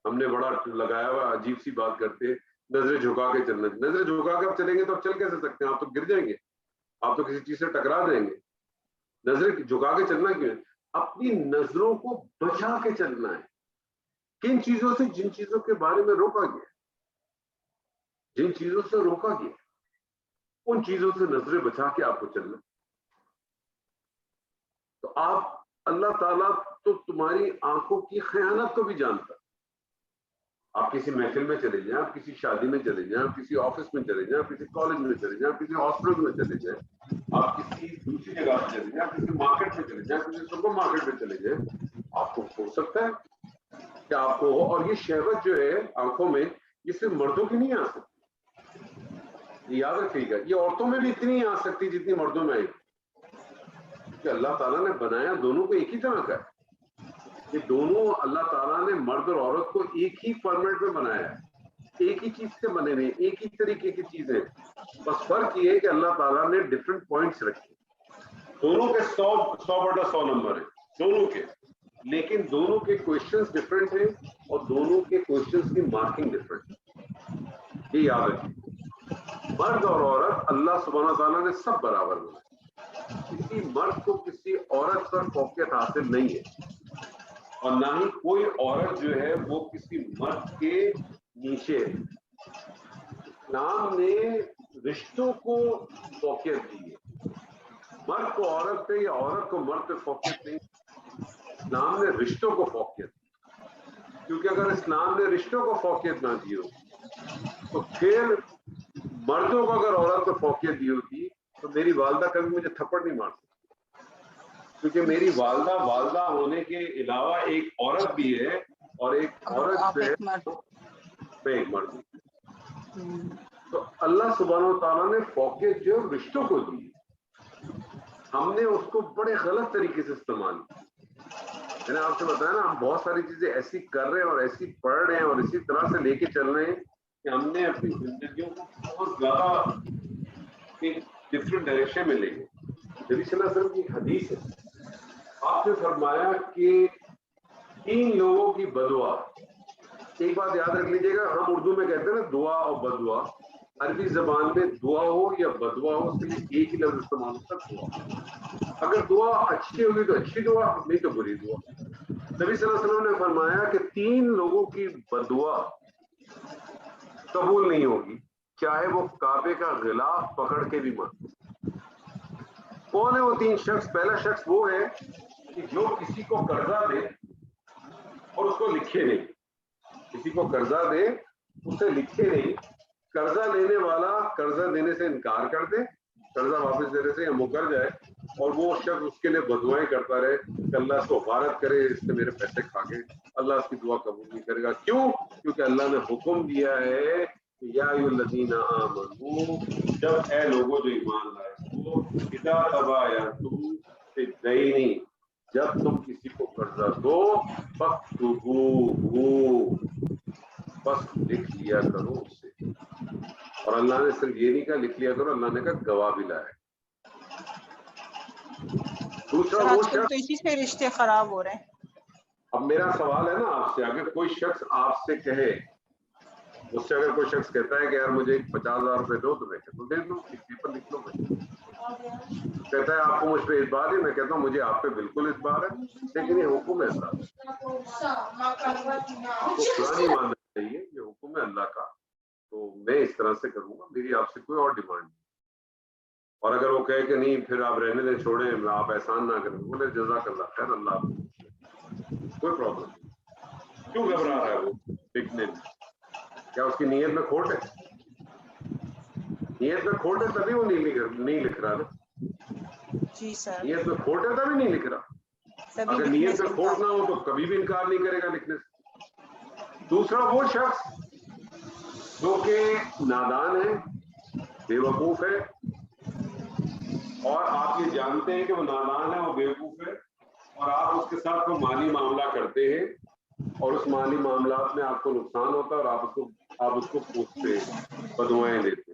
ہم نے بڑا لگایا ہوا عجیب سی بات کرتے ہیں, نظریں جھکا کے چلنا. نظریں جھکا کے آپ چلیں گے تو آپ چل کیسے سکتے ہیں؟ آپ تو گر جائیں گے, آپ تو کسی چیز سے ٹکرا جائیں گے. نظریں جھکا کے چلنا کیوں ہے؟ اپنی نظروں کو بچا کے چلنا ہے. کن چیزوں سے؟ جن چیزوں کے بارے میں روکا گیا, جن چیزوں سے روکا گیا ان چیزوں سے نظریں بچا کے آپ کو چلنا. تو آپ, اللہ تعالیٰ تو تمہاری آنکھوں کی خیانت کو بھی جانتا. آپ کسی محفل میں چلے جائیں, آپ کسی شادی میں چلے جائیں, آپ کسی آفس میں چلے جائیں, آپ کسی کالج میں چلے جائیں, آپ کسی ہاسپٹل میں چلے جائیں, آپ کسی دوسری جگہ پہ چلے جائیں, آپ کسی مارکیٹ میں چلے جائیں, کسی سپر مارکیٹ میں چلے جائیں, آپ کو ہو سکتا ہے کہ آپ کو ہو. اور یہ شہوت جو ہے آنکھوں میں, یہ صرف مردوں کی نہیں آ سکتی, یاد رکھیے گا. یہ عورتوں میں بھی اتنی آ سکتی جتنی مردوں میں آئی, کہ اللہ تعالیٰ نے بنایا دونوں کو ایک ہی طرح کا ہے. یہ دونوں اللہ تعالیٰ نے مرد اور عورت کو ایک ہی فارمیٹ میں بنایا ہے, ایک ہی چیز سے بنے نہیں, ایک ہی طریقے کی چیزیں. بس فرق یہ ہے کہ اللہ تعالیٰ نے ڈفرینٹ پوائنٹس رکھے. دونوں کے 100/100 نمبر ہیں دونوں کے, لیکن دونوں کے کوشچنس ڈفرینٹ ہیں اور دونوں کے کوشچنس کی مارکنگ ڈفرینٹ ہے. یہ یاد رکھیں, مرد اور عورت اللہ سبحانہ تعالیٰ نے سب برابر بنائے. کسی مرد کو کسی عورت پر فوقیت حاصل نہیں ہے, اور نہ ہی کوئی عورت جو ہے وہ کسی مرد کے نیچے ہے. اسلام نے رشتوں کو فوقیت دی ہے, مرد کو عورت پہ یا عورت کو مرد پہ فوقیت نہیں. اسلام نے رشتوں کو فوقیت دی, کیونکہ اگر اسلام نے رشتوں کو فوقیت نہ دی ہوتی تو پھر مردوں کو اگر عورت کو فوقیت دی ہوتی تو میری والدہ کبھی مجھے تھپڑ نہیں مار سکتی, کیونکہ میری والدہ ہونے کے علاوہ ایک عورت بھی ہے, اور ایک عورت جو ہے ایک مرد. تو اللہ سبحانہ و تعالیٰ نے فوقیت جو رشتوں کو دی، ہم نے اس کو بڑے غلط طریقے سے استعمال کیا. میں نے آپ سے بتایا نا، ہم بہت ساری چیزیں ایسی کر رہے ہیں اور ایسی پڑھ رہے ہیں اور اسی طرح سے لے کے چل رہے ہیں کہ ہم نے اپنی زندگیوں کو بہت زیادہ ایک ڈفرینٹ ڈائریکشن میں لے گئے. نبی صلی اللہ علیہ وسلم کی حدیث ہے، آپ نے فرمایا کہ 3 لوگوں کی بدعا. ایک بات یاد رکھ لیجیے گا، ہم اردو میں کہتے ہیں نا دعا اور بدعا، عربی زبان میں دعا ہو یا بدعا ہو اس کے لیے ایک ہی لفظ استعمال ہوتا ہے، دعا. اگر دعا اچھی ہوگی تو اچھی دعا، نہیں تو بری دعا. نبی صلی اللہ علیہ وسلم نے فرمایا کہ 3 لوگوں کی بدعا قبول نہیں ہوگی چاہے وہ کعبے کا غلاف پکڑ کے بھی مانتے. کون ہے وہ 3 شخص؟ پہلا شخص وہ ہے کہ جو کسی کو قرضہ دے اور اس کو لکھے نہیں. کسی کو قرضہ دے اسے لکھے نہیں. قرضہ لینے والا قرضہ دینے سے انکار کر دے، قرضہ واپس دینے سے یا مکر جائے، اور وہ شخص اس کے لیے بدعائیں کرتا رہے کہ اللہ اس کو غارت کرے، اس نے میرے پیسے کھا کے. اللہ اس کی دعا قبول نہیں کرے گا. کیوں؟ کیونکہ اللہ نے حکم دیا ہے کہ یا ایھا الذین آمنو، جب اے لوگوں جو ایمان لائے ہو، اذا تبایعتم بالدین، جب تم کسی کو قرضہ دو، فاکتبوہ، بس لکھ لیا کرو اس سے. اور اللہ نے صرف یہ نہیں کہا لکھ لیا کرو، اللہ نے کہا گواہ بھی لائے. دوسرا وہ آج کل تو شخص، اسی سے رشتے خراب ہو رہے ہیں. اب میرا سوال ہے نا آپ سے، اگر کوئی شخص آپ سے کہے، مجھ سے اگر کوئی شخص کہتا ہے کہ یار مجھے 50,000 روپے دو، تو میں کہتا ہوں دے دو، پیپر لکھ لو. کہتا ہے آپ کو مجھ پہ اعتبار ہے، میں کہتا ہوں مجھے آپ پہ بالکل اعتبار ہے، لیکن یہ حکم ہے اللہ، آپ کو پرانی ماننا چاہیے، یہ حکم ہے اللہ کا، تو میں اس طرح سے کروں گا، میری آپ سے کوئی اور ڈیمانڈ نہیں. اور اگر وہ کہے کہ نہیں پھر آپ رہنے دیں، چھوڑیں، آپ احسان نہ کریں، بولے جزاک اللہ خیر، اللہ آپ کو کوئی پرابلم نہیں. کیوں گھبرا رہا ہے وہ لکھنے میں؟ کیا اس کی نیت میں کھوٹ ہے؟ نیت میں کھوٹ ہے تبھی وہ نہیں لکھ رہا نا. جی سر، نیت میں کھوٹ ہے تبھی نہیں لکھ رہا. اگر نیت میں کھوٹ نہ ہو تو کبھی بھی انکار نہیں کرے گا لکھنے سے. دوسرا وہ شخص جو کہ نادان ہے، بے وقوف ہے، اور آپ یہ جانتے ہیں کہ وہ نادان ہے، وہ بے وقوف ہے، اور آپ اس کے ساتھ کوئی مالی معاملہ کرتے ہیں اور اس مالی معاملات میں آپ کو نقصان ہوتا ہے اور آپ اس کو پوچھتے بدعائیں دیتے.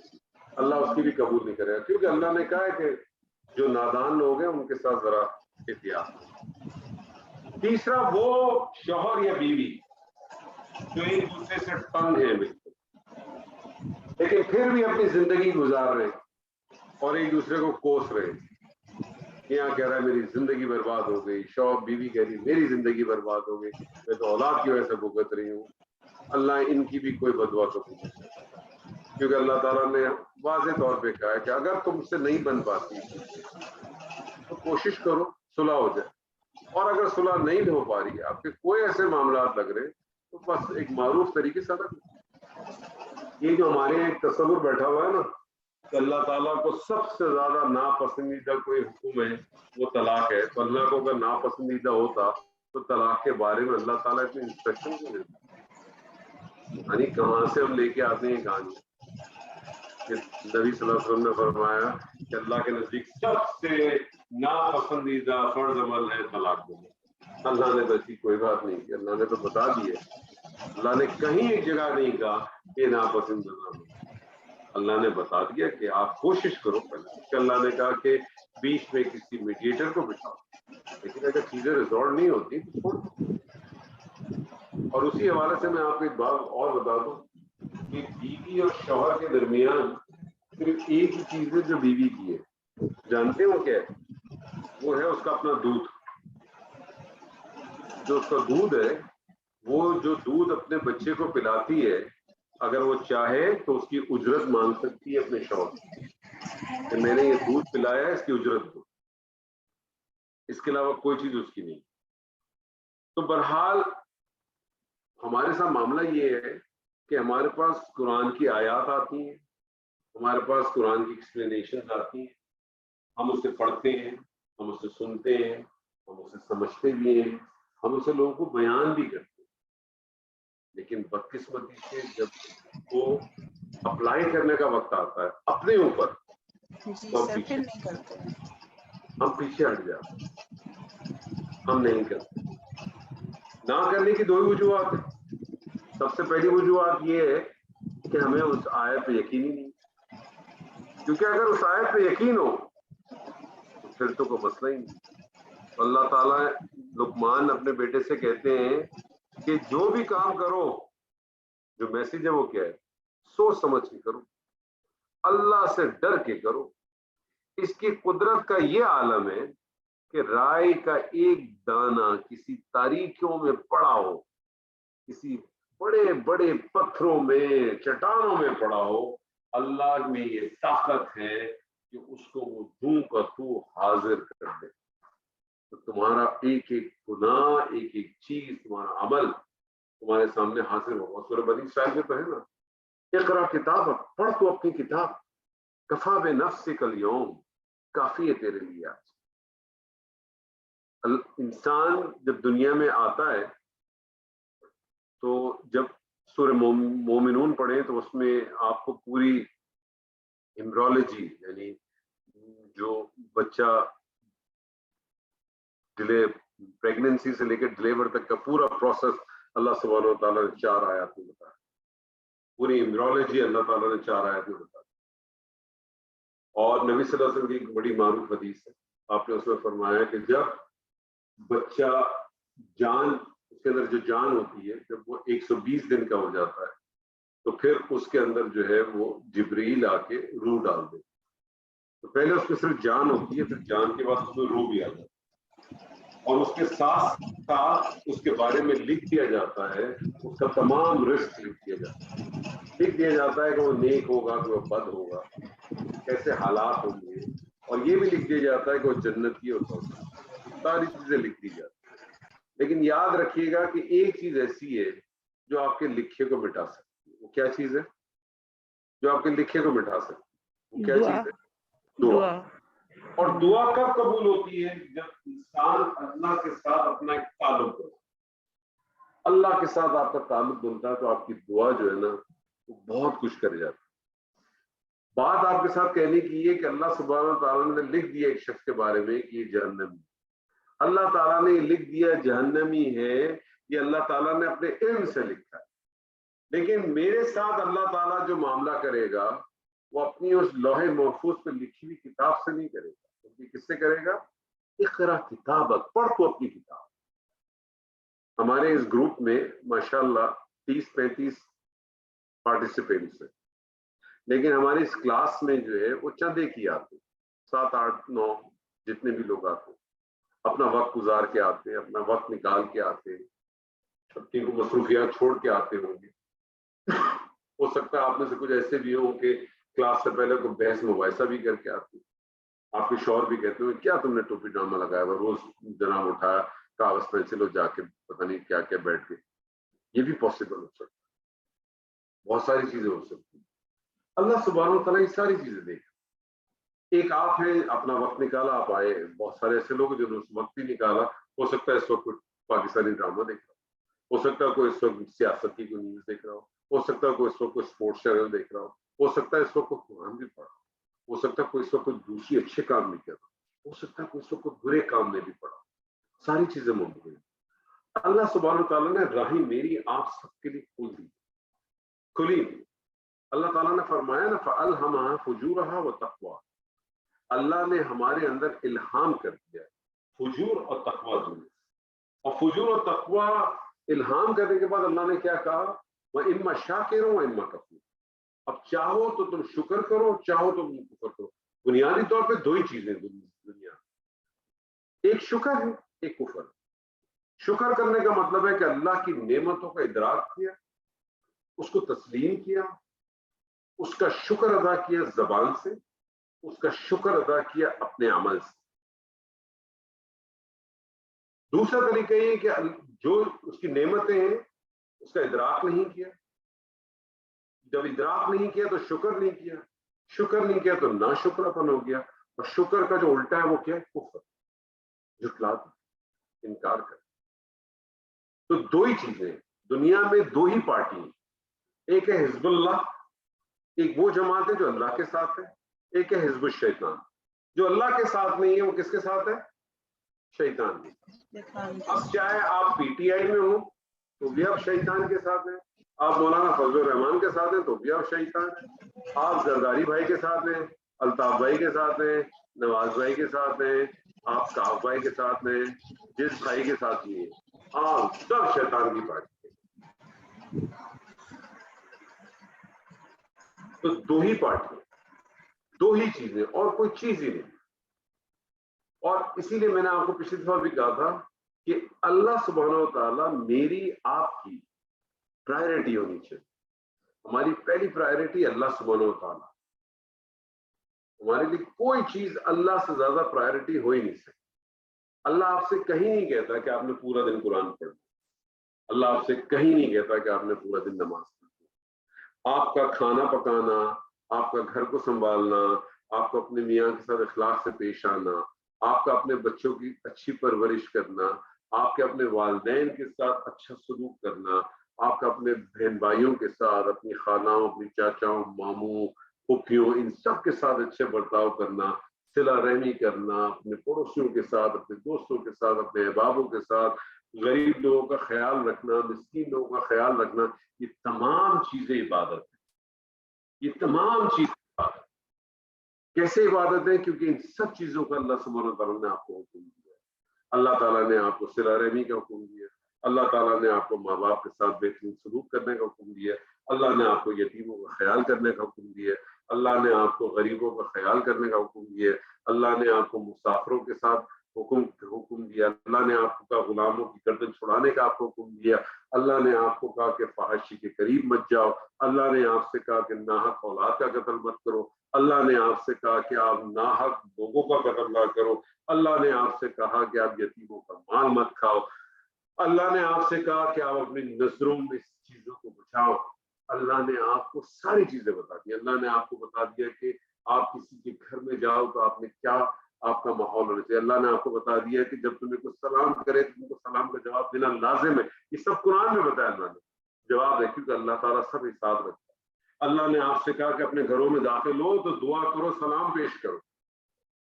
اللہ اس کی بھی قبول نہیں کرے گا، کیونکہ اللہ نے کہا ہے کہ جو نادان لوگ ہیں ان کے ساتھ ذرا احتیاط. تیسرا وہ شوہر یا بیوی جو ایک دوسرے سے تنگ ہے بالکل، لیکن پھر بھی اپنی زندگی گزار رہے اور ایک دوسرے کو کوس رہے. یہاں کہہ رہا ہے میری زندگی برباد ہو گئی، شوہر بیوی کہہ رہی میری زندگی برباد ہو گئی، میں تو اولاد کی وجہ سے بھگت رہی ہوں. اللہ ان کی بھی کوئی بدعا قبول نہیں کرتا، کیونکہ اللہ تعالیٰ نے واضح طور پہ کہا ہے کہ اگر تم سے نہیں بن پاتی تو کوشش کرو صلح ہو جائے، اور اگر صلح نہیں ہو پا رہی ہے، آپ کے کوئی ایسے معاملات لگ رہے تو بس ایک معروف طریقے سے ادا کرو. یہ جو ہمارے ایک تصور بیٹھا ہوا ہے نا کہ اللہ تعالیٰ کو سب سے زیادہ ناپسندیدہ کوئی حکم ہے وہ طلاق ہے، تو اللہ کو اگر ناپسندیدہ ہوتا تو طلاق کے بارے میں اللہ تعالیٰ اتنے انسٹرکشن کیوں دیتا؟ یعنی کہاں سے ہم لے کے آتے ہیں کہانی کہ نبی صلی اللہ علیہ وسلم نے فرمایا کہ اللہ کے نزدیک سب سے ناپسندیدہ فرض عمل ہے طلاق دینا. اللہ نے تو ایسی کوئی بات نہیں کی، اللہ نے تو بتا دی ہے. اللہ نے کہیں ایک جگہ نہیں کہا کہ ناپسندیدہ عمل، اللہ نے بتا دیا کہ آپ کوشش کرو. پہلے اللہ نے کہا کہ بیچ میں کسی میڈیٹر کو بٹھاؤ، لیکن اگر چیزیں ریزالو نہیں ہوتی تو چھوڑ دو. اور اسی حوالے سے میں آپ کو ایک بات اور بتا دوں کہ بیوی اور شوہر کے درمیان صرف ایک ہی چیز ہے جو بیوی کی ہے، جانتے ہو کیا ہے؟ وہ ہے اس کا اپنا دودھ. جو اس کا دودھ ہے، وہ جو دودھ اپنے بچے کو پلاتی ہے، اگر وہ چاہے تو اس کی اجرت مانگ سکتی ہے اپنے شوہر سے کہ میں نے یہ دودھ پلایا ہے، اس کی اجرت دو. اس کے علاوہ کوئی چیز اس کی نہیں. تو بہرحال ہمارے ساتھ معاملہ یہ ہے کہ ہمارے پاس قرآن کی آیات آتی ہیں، ہمارے پاس قرآن کی ایکسپلینیشن آتی ہیں، ہم اسے پڑھتے ہیں، ہم اسے سنتے ہیں، ہم اسے سمجھتے بھی ہیں، ہم اسے لوگوں کو بیان بھی کرتے ہیں. لیکن بدقسمتی سے جب وہ اپلائی کرنے کا وقت آتا ہے اپنے اوپر جی تو سر پھر نہیں کرتے ہیں. ہم پیچھے ہٹ جاتے ہیں, ہم نہیں کرتے. نہ کرنے کی دو ہی وجوہات ہیں. سب سے پہلی وجوہات یہ ہے کہ ہمیں اس آیت پہ یقین ہی نہیں, کیونکہ اگر اس آیت پہ یقین ہو تو پھر تو کوئی مسئلہ ہی نہیں. اللہ تعالیٰ لقمان اپنے بیٹے سے کہتے ہیں کہ جو بھی کام کرو, جو میسج ہے وہ کیا ہے, سوچ سمجھ کے کرو, اللہ سے ڈر کے کرو. اس کی قدرت کا یہ عالم ہے کہ رائے کا ایک دانہ کسی تاریکیوں میں پڑا ہو, کسی بڑے بڑے پتھروں میں چٹانوں میں پڑا ہو, اللہ میں یہ طاقت ہے کہ اس کو وہ دوں کا تو حاضر کر دے. تو تمہارا ایک ایک گناہ, ایک ایک چیز, تمہارا عمل تمہارے سامنے حاضر ہوگا. سورہ بنی اسرائیل میں تو ہے نا, اقرا کتاب, پڑھ تو اپنی کتاب, کفا بنفسک الیوم, کافی ہے تیرے لیے آج. انسان جب دنیا میں آتا ہے تو جب سورہ مومنون پڑھیں تو اس میں آپ کو پوری ایمبرولوجی, یعنی جو بچہ پریگننسی سے لے کے ڈلیور تک کا پورا پروسیس اللہ سبحانہ و تعالیٰ نے 4 آیات میں بتایا. پوری ایمبرولوجی اللہ تعالیٰ نے 4 آیات میں بتایا. اور نبی صلی اللہ علیہ وسلم کی ایک بڑی معروف حدیث ہے, آپ نے اس میں فرمایا کہ جب بچہ جان, اس کے اندر جو جان ہوتی ہے, جب وہ 120 دن کا ہو جاتا ہے تو پھر اس کے اندر جو ہے وہ جبریل آ کے روح ڈال دے. تو پہلے اس میں صرف جان ہوتی ہے, پھر جان کے بعد اس میں روح بھی آ جاتی ہے, اور اس کے ساتھ ساتھ اس کے بارے میں لکھ دیا جاتا ہے, اس کا تمام رزق لکھ دیا جاتا ہے. لکھ دیا جاتا ہے کہ وہ نیک ہوگا کہ وہ بد ہوگا, کیسے حالات ہوں گے, اور یہ بھی لکھ دیا جاتا ہے کہ وہ جنتی اور دوزخ, ساری چیزیں لکھ دی جاتی ہیں. لیکن یاد رکھیے گا کہ ایک چیز ایسی ہے جو آپ کے لکھے کو مٹا سکتی ہے. وہ کیا چیز ہے جو آپ کے لکھے کو مٹا سکتی ہے؟ وہ کیا چیز ہے؟ دعا. اور دعا کب قبول ہوتی ہے؟ جب انسان اللہ کے ساتھ اپنا ایک تعلق بنتا ہے. اللہ کے ساتھ آپ کا تعلق بنتا ہے تو آپ کی دعا جو ہے نا وہ بہت کچھ کر جاتی ہے. بات آپ کے ساتھ کہنے کی ہے کہ اللہ سبحانہ تعالیٰ نے لکھ دیا ایک شخص کے بارے میں کہ یہ جہنمی, اللہ تعالیٰ نے یہ لکھ دیا جہنمی ہے, یہ اللہ تعالیٰ نے اپنے علم سے لکھا ہے. لیکن میرے ساتھ اللہ تعالیٰ جو معاملہ کرے گا وہ اپنی اس لوح محفوظ پہ لکھی ہوئی کتاب سے نہیں کرے گا, بلکہ کس سے کرے گا؟ اقرا کتابک, پڑھ تو اپنی کتاب. ہمارے اس گروپ میں ماشاءاللہ 30-35 پارٹیسپینٹس ہیں, لیکن ہماری اس کلاس میں جو ہے وہ چند ایک ہی آتے, 7-8-9 جتنے بھی لوگ آتے ہیں, اپنا وقت گزار کے آتے ہیں, اپنا وقت نکال کے آتے ہیں, چھٹی کو مصروفیات چھوڑ کے آتے ہوں گے. ہو سکتا ہے آپ میں سے کچھ ایسے بھی ہوں کہ کلاس سے پہلے کوئی بحث مباحثہ بھی کر کے آتے ہیں. آپ کے شوہر بھی کہتے ہیں کیا تم نے ٹوپی ڈرامہ لگایا ہوا, روز جناب اٹھایا کاغذ پینسل ہو جا کے پتہ نہیں کیا کیا بیٹھ کے. یہ بھی پاسبل ہو سکتا ہے, بہت ساری چیزیں ہو سکتی ہیں. اللہ سبحانہ و تعالیٰ یہ ساری چیزیں دیکھ. ایک آپ ہے, اپنا وقت نکالا, آپ آئے. بہت سارے ایسے لوگ جنہوں نے وقت ہی نکالا, ہو سکتا ہے اس وقت کوئی پاکستانی ڈرامہ دیکھ رہا ہو سکتا ہے کوئی اس وقت سیاست کی کوئی نیوز دیکھ رہا ہو سکتا ہے کوئی اس وقت کوئی اسپورٹس چینل دیکھ رہا ہو سکتا ہے اس وقت کوئی قرآن بھی پڑھا, ہو سکتا ہے کوئی اس وقت کوئی دوسری اچھے کام نہیں کر رہا, ہو سکتا ہے کوئی اس وقت کوئی برے کام میں بھی پڑھا. ساری چیزیں ممکن ہیں. اللہ سبحانہ تعالیٰ نے راہیں میری آپ سب کے لیے کھلی دی. اللہ تعالیٰ نے فرمایا نا فَأَلْهَمَهَا فُجُورَهَا وَتَقْوَاهَا, اللہ نے ہمارے اندر الہام کر دیا فجور اور تقویٰ دونوں. اور فجور اور تقویٰ الہام کرنے کے بعد اللہ نے کیا کہا, وَإِمَّا شَاكِرٌ وَإِمَّا كَفُورٌ. اب چاہو تو تم شکر کرو, چاہو تو تم کفر کرو. بنیادی طور پہ 2 ہی چیزیں دنیا, ایک شکر ہے, ایک کفر. شکر کرنے کا مطلب ہے کہ اللہ کی نعمتوں کا ادراک کیا, اس کو تسلیم کیا, اس کا شکر ادا کیا زبان سے, اس کا شکر ادا کیا اپنے عمل سے. دوسرا طریقہ یہ کہ جو اس کی نعمتیں ہیں اس کا ادراک نہیں کیا. جب ادراک نہیں کیا تو شکر نہیں کیا, شکر نہیں کیا تو ناشکر اپن ہو گیا. اور شکر کا جو الٹا ہے وہ کیا ہے؟ کفر, جھٹلا, انکار کر. تو 2 ہی چیزیں, دنیا میں دو ہی پارٹی ہیں, ایک ہے حزب اللہ, ایک وہ جماعت ہے جو اللہ کے ساتھ ہے, ایک ہے حزب الشیطان. جو اللہ کے ساتھ نہیں ہے وہ کس کے ساتھ ہے؟ شیطان کے. اب چاہے آپ پی ٹی آئی میں ہوں تو بھی آپ شیطان کے ساتھ ہیں, آپ مولانا فضل الرحمان کے ساتھ ہیں تو بھی آپ شیطان ہیں, آپ زرداری بھائی کے ساتھ ہیں, الطاف بھائی کے ساتھ ہیں, نواز بھائی کے ساتھ ہیں, آپ کاف بھائی کے ساتھ ہیں, جس بھائی کے ساتھ بھی ہیں, آپ سب شیطان کی پارٹی ہیں. تو دو ہی پارٹی, دو ہی چیزیں اور کوئی چیز ہی نہیں. اور اسی لیے میں نے آپ کو پچھلی دفعہ بھی کہا تھا کہ اللہ سبحانہ و تعالیٰ میری آپ کی پرائرٹی ہونی چاہیے. ہماری پہلی پرائرٹی اللہ سبحانہ و تعالیٰ. ہمارے لیے کوئی چیز اللہ سے زیادہ پرائرٹی ہو ہی نہیں سکتی. اللہ آپ سے کہیں نہیں کہتا کہ آپ نے پورا دن قرآن پڑھنا, اللہ آپ سے کہیں نہیں کہتا کہ آپ نے پورا دن نماز پڑھنا. آپ کا کھانا پکانا, آپ کا گھر کو سنبھالنا, آپ کو اپنے میاں کے ساتھ اخلاق سے پیش آنا, آپ کا اپنے بچوں کی اچھی پرورش کرنا, آپ کے اپنے والدین کے ساتھ اچھا سلوک کرنا, آپ کا اپنے بہن بھائیوں کے ساتھ, اپنی خالوں, اپنی چاچاؤں, ماموں, پھوپھیوں, ان سب کے ساتھ اچھے برتاؤ کرنا, صلہ رحمی کرنا, اپنے پڑوسیوں کے ساتھ, اپنے دوستوں کے ساتھ, اپنے احبابوں کے ساتھ, غریب لوگوں کا خیال رکھنا, مسکین لوگوں کا خیال رکھنا, یہ تمام چیزیں عبادت ہیں. یہ تمام چیزیں عبادت. کیسے عبادت ہے؟ کیونکہ ان سب چیزوں کا اللہ سبحانہ و تعالیٰ نے آپ کو حکم دیا ہے. اللہ تعالیٰ نے آپ کو صلہ رحمی کا حکم دیا ہے, اللہ تعالیٰ نے آپ کو ماں باپ کے ساتھ بہترین سلوک کرنے کا حکم دیا ہے, اللہ نے آپ کو یتیموں کا خیال کرنے کا حکم دیا ہے, اللہ نے آپ کو غریبوں کا خیال کرنے کا حکم دیا ہے, اللہ نے آپ کو مسافروں کے ساتھ حکم دیا, اللہ نے آپ کو کہا غلاموں کی گردن چھڑانے کا آپ کو حکم دیا, اللہ نے آپ کو کہا کہ فحاشی کے قریب مت جاؤ, اللہ نے آپ سے کہا کہ ناحق اولاد کا قتل مت کرو, اللہ نے آپ سے کہا کہ آپ ناحق لوگوں کا قتل نہ کرو, اللہ نے آپ سے کہا کہ آپ یتیموں کا مال مت کھاؤ, اللہ نے آپ سے کہا کہ آپ اپنی نظروں میں اس چیزوں کو بچاؤ. اللہ نے آپ کو ساری چیزیں بتا دی. اللہ نے آپ کو بتا دیا کہ آپ کسی کے گھر میں جاؤ تو آپ نے کیا آپ کا ماحول ہونا چاہیے. اللہ نے آپ کو بتا دیا کہ جب تمہیں کوئی سلام کرے تو تم کو سلام کا جواب دینا لازم ہے. یہ سب قرآن میں بتایا اللہ نے, جواب ہے, کیونکہ اللہ تعالیٰ سب حساب رکھتا ہے. اللہ نے آپ سے کہا کہ اپنے گھروں میں داخل ہو تو دعا کرو, سلام پیش کرو.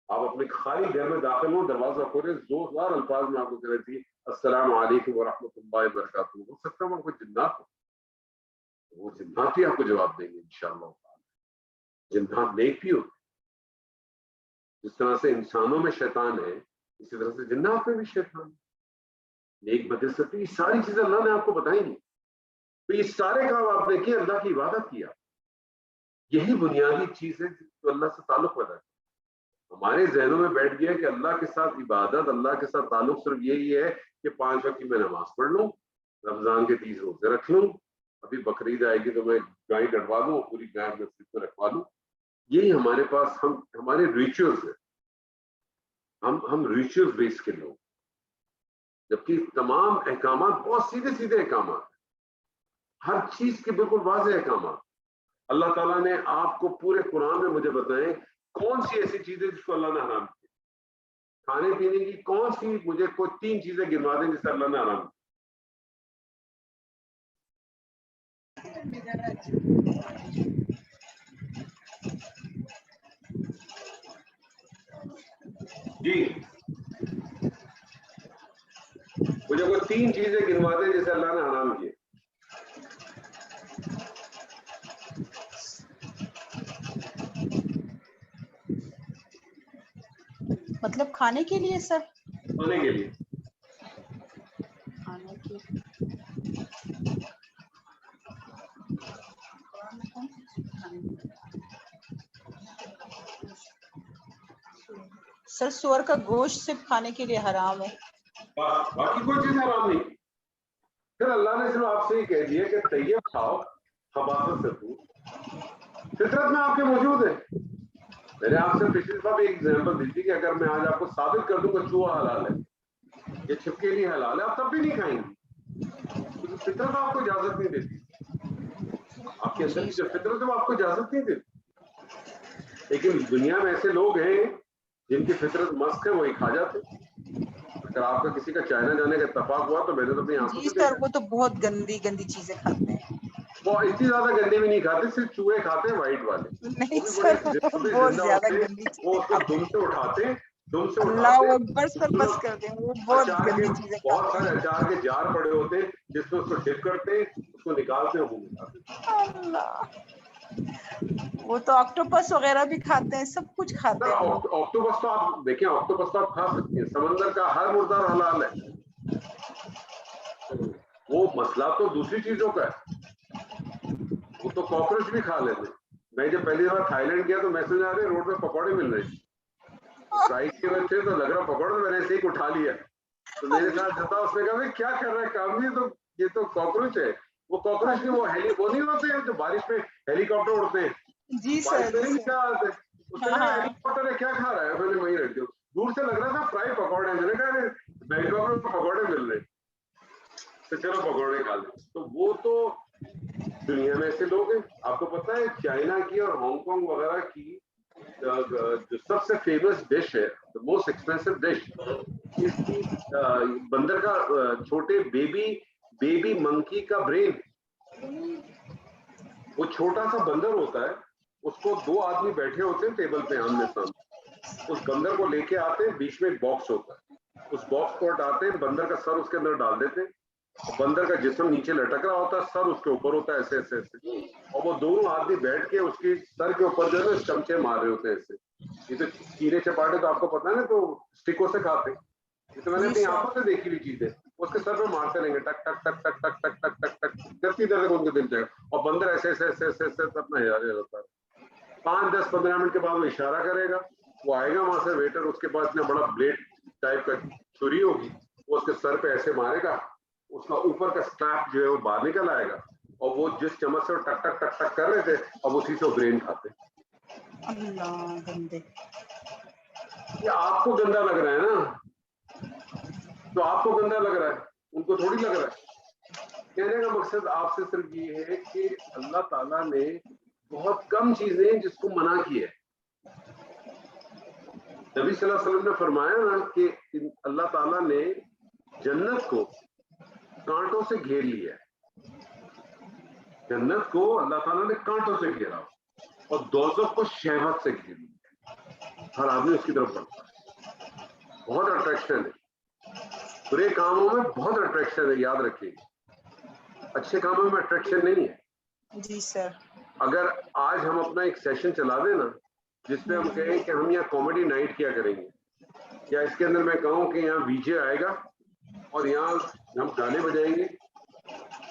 آپ اپنے خالی گھر میں داخل ہو, دروازہ کھولے, زوردار الفاظ میں آپ کو کہہ رہی تھی السلام علیکم ورحمۃ اللہ وبرکاتہ. ہو سکتا ہے وہ کوئی جنات ہو, وہ جنات ہی آپ کو جواب دیں گے انشاءاللہ. جنات نیک بھی ہوتے, جس طرح سے انسانوں میں شیطان ہے اسی طرح سے جنات میں بھی شیطان ہے. نیک بدستگی, یہ ساری چیزیں اللہ نے آپ کو بتائی نہیں. تو یہ سارے کام آپ نے کیے, اللہ کی عبادت کیا. یہی بنیادی چیز ہے جو اللہ سے تعلق پیدا ہے. ہمارے ذہنوں میں بیٹھ گیا کہ اللہ کے ساتھ عبادت, اللہ کے ساتھ تعلق صرف یہی ہے کہ 5 وقت کی میں نماز پڑھ لوں, رمضان کے 30 روزے رکھ لوں, ابھی بقرعید آئے گی تو میں گائے کٹوا لوں, پوری گائے میں فرج میں رکھوا لوں. یہی ہمارے پاس ہمارے ریچولز ہیں. ہم ریچولز بیس کے لوگ, جبکہ تمام احکامات بہت سیدھے سیدھے احکامات ہیں, ہر چیز کے بالکل واضح احکامات. اللہ تعالیٰ نے آپ کو پورے قرآن میں مجھے بتائیں کون سی ایسی چیزیں جس کو اللہ نے حرام کی. کھانے پینے کی کون سی, مجھے کوئی 3 چیزیں گنوا دیں جس سے اللہ نے حرام کی. جی مجھے کوئی 3 چیزیں گنوا دیں جیسے اللہ نے حرام کیے. مطلب کھانے کے لیے سر, کھانے کے لیے کھانے کے سر سور کا گوشت صرف کھانے کے لیے حرام ہے, باقی کوئی چیز حرام نہیں. پھر اللہ نے صرف آپ سے یہ کہہ دیا کہ طیب کھاؤ, خباثت سے دور. فطرت میں آپ کے موجود ہے. میں نے آپ سے پچھلی دفعہ بھی ایک ایگزامپل دی تھی کہ اگر میں آج آپ کو ثابت کر دوں کہ چوہا حلال ہے, یہ چھپکے لیے حلال ہے, آپ تب بھی نہیں کھائیں گے کیونکہ فطرت آپ کو اجازت نہیں دیتی. آپ کے اندر کی جو فطرت ہے وہ آپ کو اجازت نہیں دیتی. لیکن دنیا میں ایسے لوگ ہیں جن کی فطرت مست ہے, وہی کھا جاتے. اگر آپ کا کسی کا چائنا جانے کا اتفاق ہوا تو میں نے تو اپنی آنکھوں جی سے سر، وہ تو بہت گندی گندی چیزیں کھاتے ہیں. وہ اتنی زیادہ گندی بھی نہیں کھاتے, صرف چوہے کھاتے ہیں وائٹ والے, نہیں وہ بھی سر، بڑے بہت زندہ زیادہ ہوتے ہیں, گندی وہ چیزیں اس کو کھاتے دم ہیں. سے اٹھاتے ہیں, دم سے اللہ اٹھاتے اکبر سر، بس کر دیں. وہ بہت اچار کے گندی چیزیں بہت کھاتے سارے ہیں. اچار کے جار پڑے ہوتے ہیں جس میں اس کو ڈپ کرتے ہیں, اس کو نکالتے ہیں, وہ کھاتے ہیں. اللہ، وہ تو آکٹوپس وغیرہ بھی کھاتے ہیں، سب کچھ کھاتے سر ہیں. آکٹوپس تو آپ دیکھیں, آکٹوپس تو آپ کھا سکتے ہیں, سمندر کا ہر مردار حلال ہے. وہ مسئلہ تو دوسری چیزوں کا ہے, وہ تو کاکروچ بھی کھا لیتے. میں جب پہلی بار تھائی لینڈ گیا تو میں سمجھا رہے روڈ پہ پکوڑے مل رہے فرائی کے ہوئے تھے, تو لگ رہا پکوڑے, میں نے ایسے ہی اٹھا لیا. تو میرے ساتھ جتا, اس نے کہا کیا کر رہا ہے کام, نہیں تو یہ تو کاکروچ ہے. وہ کاکروچ کے وہ نہیں ہوتے ہیں جو بارش میں ہیلی کاپٹر اڑتے ہیں, جی بارش سر، میں جی نہیں سر. کیا آتے, اس نے کہا ہیلی کاپٹر ہے کیا کھا رہا ہے, میں نے وہیں رکھ دیا. دور سے لگ رہا تھا فرائی پکوڑے, میں نے کہا بینکاک میں پکوڑے مل رہے, تو چلو پکوڑے کھا لیں. تو وہ تو دنیا میں ایسے لوگ ہیں. آپ کو پتا ہے چائنا کی اور ہانگ کانگ وغیرہ کی جو سب سے فیمس ڈش ہے, موسٹ ایکسپینسو ڈش, اس کی بندر کا چھوٹے بیبی منکی کا برین. وہ چھوٹا سا بندر ہوتا ہے, اس کو 2 آدمی بیٹھے ہوتے ہیں ٹیبل پہ آمنے سامنے, اس بندر کو لے کے آتے ہیں, بیچ میں ایک باکس ہوتا ہے, اس باکس کو ہٹاتے ہیں, بندر کا سر اس کے اندر ڈال دیتے ہیں, بندر کا جسم نیچے لٹک رہا ہوتا ہے, سر اس کے اوپر ہوتا ہے, ایسے ایسے ایسے, اور وہ دونوں آدمی بیٹھ کے اس کی سر کے اوپر جو ہے نا چمچے مار رہے ہوتے ہیں ایسے. یہ تو چیرے چپاٹے تو آپ کو پتا ہے نا, تو اسٹکوں سے کھاتے. یہ تو میں نے جی اپنی سر. آنکھوں سے دیکھی ہوئی چیز ہے. اس کے سر پہ مارتے رہیں گے ٹک ٹک ٹک ٹک ٹک ٹک ٹک ٹک ٹک, جتنی دیر تک ان کے دل جائے, اور بندر ایسے ایسے ایسے ایسے ایسے اپنا ہزار ہوتا ہے. 5-10-15 منٹ کے بعد وہ اشارہ کرے گا, وہ آئے گا وہاں سے ویٹر, اس کے پاس اتنا بڑا بلیڈ ٹائپ کا چھری ہوگی, وہ اس کے سر پہ ایسے مارے گا, اس کا اوپر کا اسٹریپ جو ہے وہ باہر نکل آئے گا, اور وہ جس چمچ سے ٹک ٹک ٹک ٹک کر رہے تھے, اب اسی سے برین کھاتے. اللہ گندے. یہ آپ کو گندا لگ رہا ہے نا, تو آپ کو گندا لگ رہا ہے, ان کو تھوڑی لگ رہا ہے. کہنے کا مقصد آپ سے صرف یہ ہے کہ اللہ تعالیٰ نے بہت کم چیزیں جس کو منع کی ہے. نبی صلی اللہ علیہ وسلم نے فرمایا نا کہ اللہ تعالیٰ نے جنت کو کانٹوں سے گھیر لیا ہے. جنت کو اللہ تعالیٰ نے کانٹوں سے گھیرا, اور دوزخ کو شہوت سے گھیر لیا. ہر آدمی اس کی طرف بڑھتا ہے, بہت اٹریکشن ہے. برے کاموں میں بہت اٹریکشن ہے, یاد رکھیے, اچھے کاموں میں اٹریکشن نہیں ہے. جی سر. اگر آج ہم اپنا ایک سیشن چلا دیں نا, جس میں ہم کہیں کہ ہم یہاں کامیڈی نائٹ کیا کریں گے, یا اس کے اندر میں کہوں کہ یہاں وی جے آئے گا اور یہاں ہم گانے بجائیں گے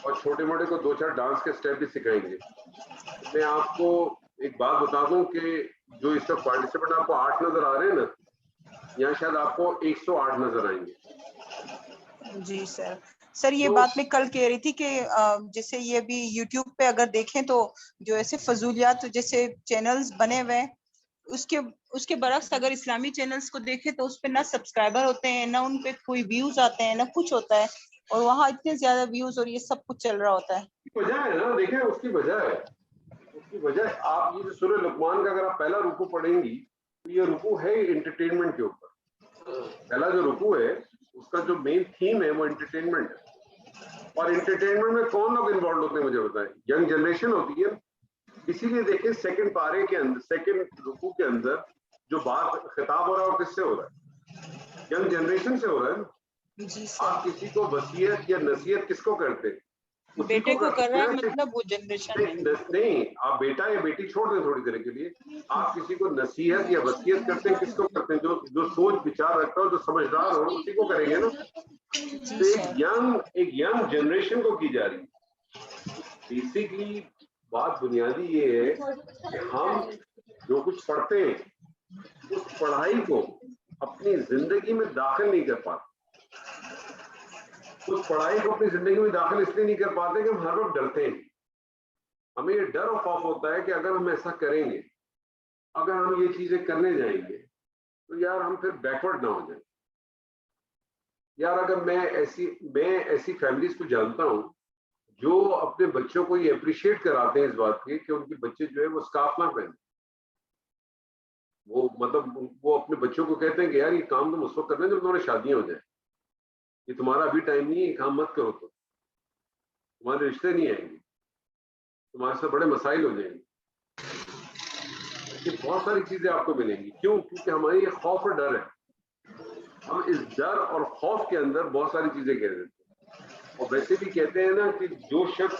اور چھوٹے موٹے کو 2-4 ڈانس کے اسٹیپ بھی سکھائیں گے. میں آپ کو ایک بات بتا دوں کہ جو اس وقت پارٹیسپینٹ آپ کو 8 نظر آ رہے ہیں نا, یہاں شاید آپ کو 108 نظر آئیں گے. جی سر. سر یہ تو بات میں کل کہہ رہی تھی کہ جیسے یہ بھی یوٹیوب پہ اگر دیکھیں تو جو ایسے فضولیات جیسے چینلز بنے ہوئے ہیں, اس کے برعکس اگر اسلامی چینلز کو دیکھیں تو اس پہ نہ سبسکرائبر ہوتے ہیں, نہ ان پہ کوئی ویوز آتے ہیں, نہ کچھ ہوتا ہے, اور وہاں اتنے زیادہ ویوز اور یہ سب کچھ چل رہا ہوتا ہے. وجہ ہے نا, دیکھیں اس کی وجہ ہے, اس کی وجہ آپ یہ سورہ لقمان کا اگر آپ پہلا رکوع پڑھیں گی تو یہ رکوع ہے انٹرٹینمنٹ کے اوپر. پہلا جو رکوع ہے اس کا جو مین تھیم ہے وہ انٹرٹینمنٹ ہے. اور انٹرٹینمنٹ میں کون لوگ انوالوڈ ہوتے ہیں مجھے بتائیں, ینگ جنریشن ہوتی ہے. اسی لیے دیکھیں سیکنڈ پارے کے اندر, سیکنڈ رکوع کے اندر جو بات خطاب ہو رہا ہے وہ کس سے ہو رہا ہے, ینگ جنریشن سے ہو رہا ہے نا. جی سر. آپ کسی کو وصیت یا نصیحت کس کو کرتے, اسی بیٹے کو کر کرتے رہا ہے, ہیں. مطلب وہ جنریشن ہے. نہیں, آپ بیٹا یا بیٹی چھوڑ دیں تھوڑی دیر کے لیے, آپ کسی کو نصیحت یا وصیت کرتے ہیں, کس کو کرتے ہیں, جو سوچ بچار رکھتا ہو, جو سمجھدار ہو, اسی کو کریں گے نا. تو ایک ینگ جنریشن کو کی جا رہی ہے. بیسکلی بات بنیادی یہ ہے کہ ہم جو کچھ پڑھتے ہیں اس پڑھائی کو اپنی زندگی میں داخل نہیں کر پاتے. اس پڑھائی کو اپنی زندگی میں داخل اس لیے نہیں کر پاتے کہ ہم ہر وقت ڈرتے ہیں. ہمیں یہ ڈر اور خوف ہوتا ہے کہ اگر ہم ایسا کریں گے, اگر ہم یہ چیزیں کرنے جائیں گے تو یار ہم پھر بیکورڈ نہ ہو جائیں. یار اگر میں ایسی فیملیز کو جانتا ہوں جو اپنے بچوں کو یہ اپریشیٹ کراتے ہیں اس بات کی کہ ان کے بچے جو ہے وہ اسکارف نہ پہنے. وہ مطلب وہ اپنے بچوں کو کہتے ہیں کہ یار یہ کام تم اس وقت کرنا ہے جب تمہاری شادیاں ہو جائیں. کہ تمہارا ابھی ٹائم نہیں ہے، کام مت کرو، تو تمہارے رشتے نہیں آئیں گے، تمہارے سے بڑے مسائل ہو جائیں گے. کہ بہت ساری چیزیں آپ کو ملیں گی. کیوں؟ کیونکہ ہماری یہ خوف اور ڈر ہے. ہم اس ڈر اور خوف کے اندر بہت ساری چیزیں کہہ دیتے ہیں. اور ویسے بھی کہتے ہیں نا کہ جو شخص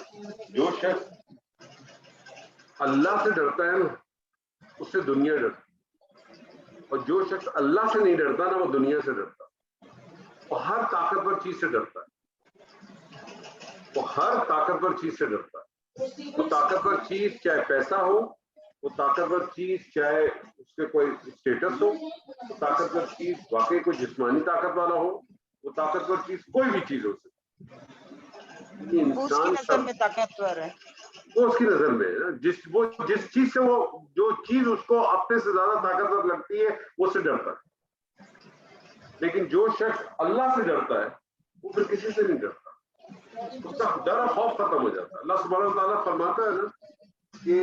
اللہ سے ڈرتا ہے نا اس سے دنیا ڈرتی ہے، اور جو شخص اللہ سے نہیں ڈرتا نا وہ دنیا سے ڈرتا ہے. وہ ہر طاقتور چیز سے ڈرتا ہے، وہ ہر طاقتور چیز سے ڈرتا ہے. وہ طاقتور چیز چاہے پیسہ ہو، وہ طاقتور چیز چاہے اس کے کوئی اسٹیٹس ہو، وہ طاقتور چیز واقعی کوئی جسمانی طاقت والا ہو، وہ طاقتور چیز کوئی بھی چیز ہو سکتی. وہ اس کی نظر میں طاقتور ہے، وہ اس کی نظر میں جس چیز سے وہ جو چیز اس کو اپنے سے زیادہ طاقتور لگتی ہے وہ سے ڈرتا ہے. لیکن جو شخص اللہ سے ڈرتا ہے وہ پھر کسی سے نہیں ڈرتا، اس کا ڈر اور خوف ختم ہو جاتا ہے. اللہ سبحانہ و تعالیٰ فرماتا ہے نا کہ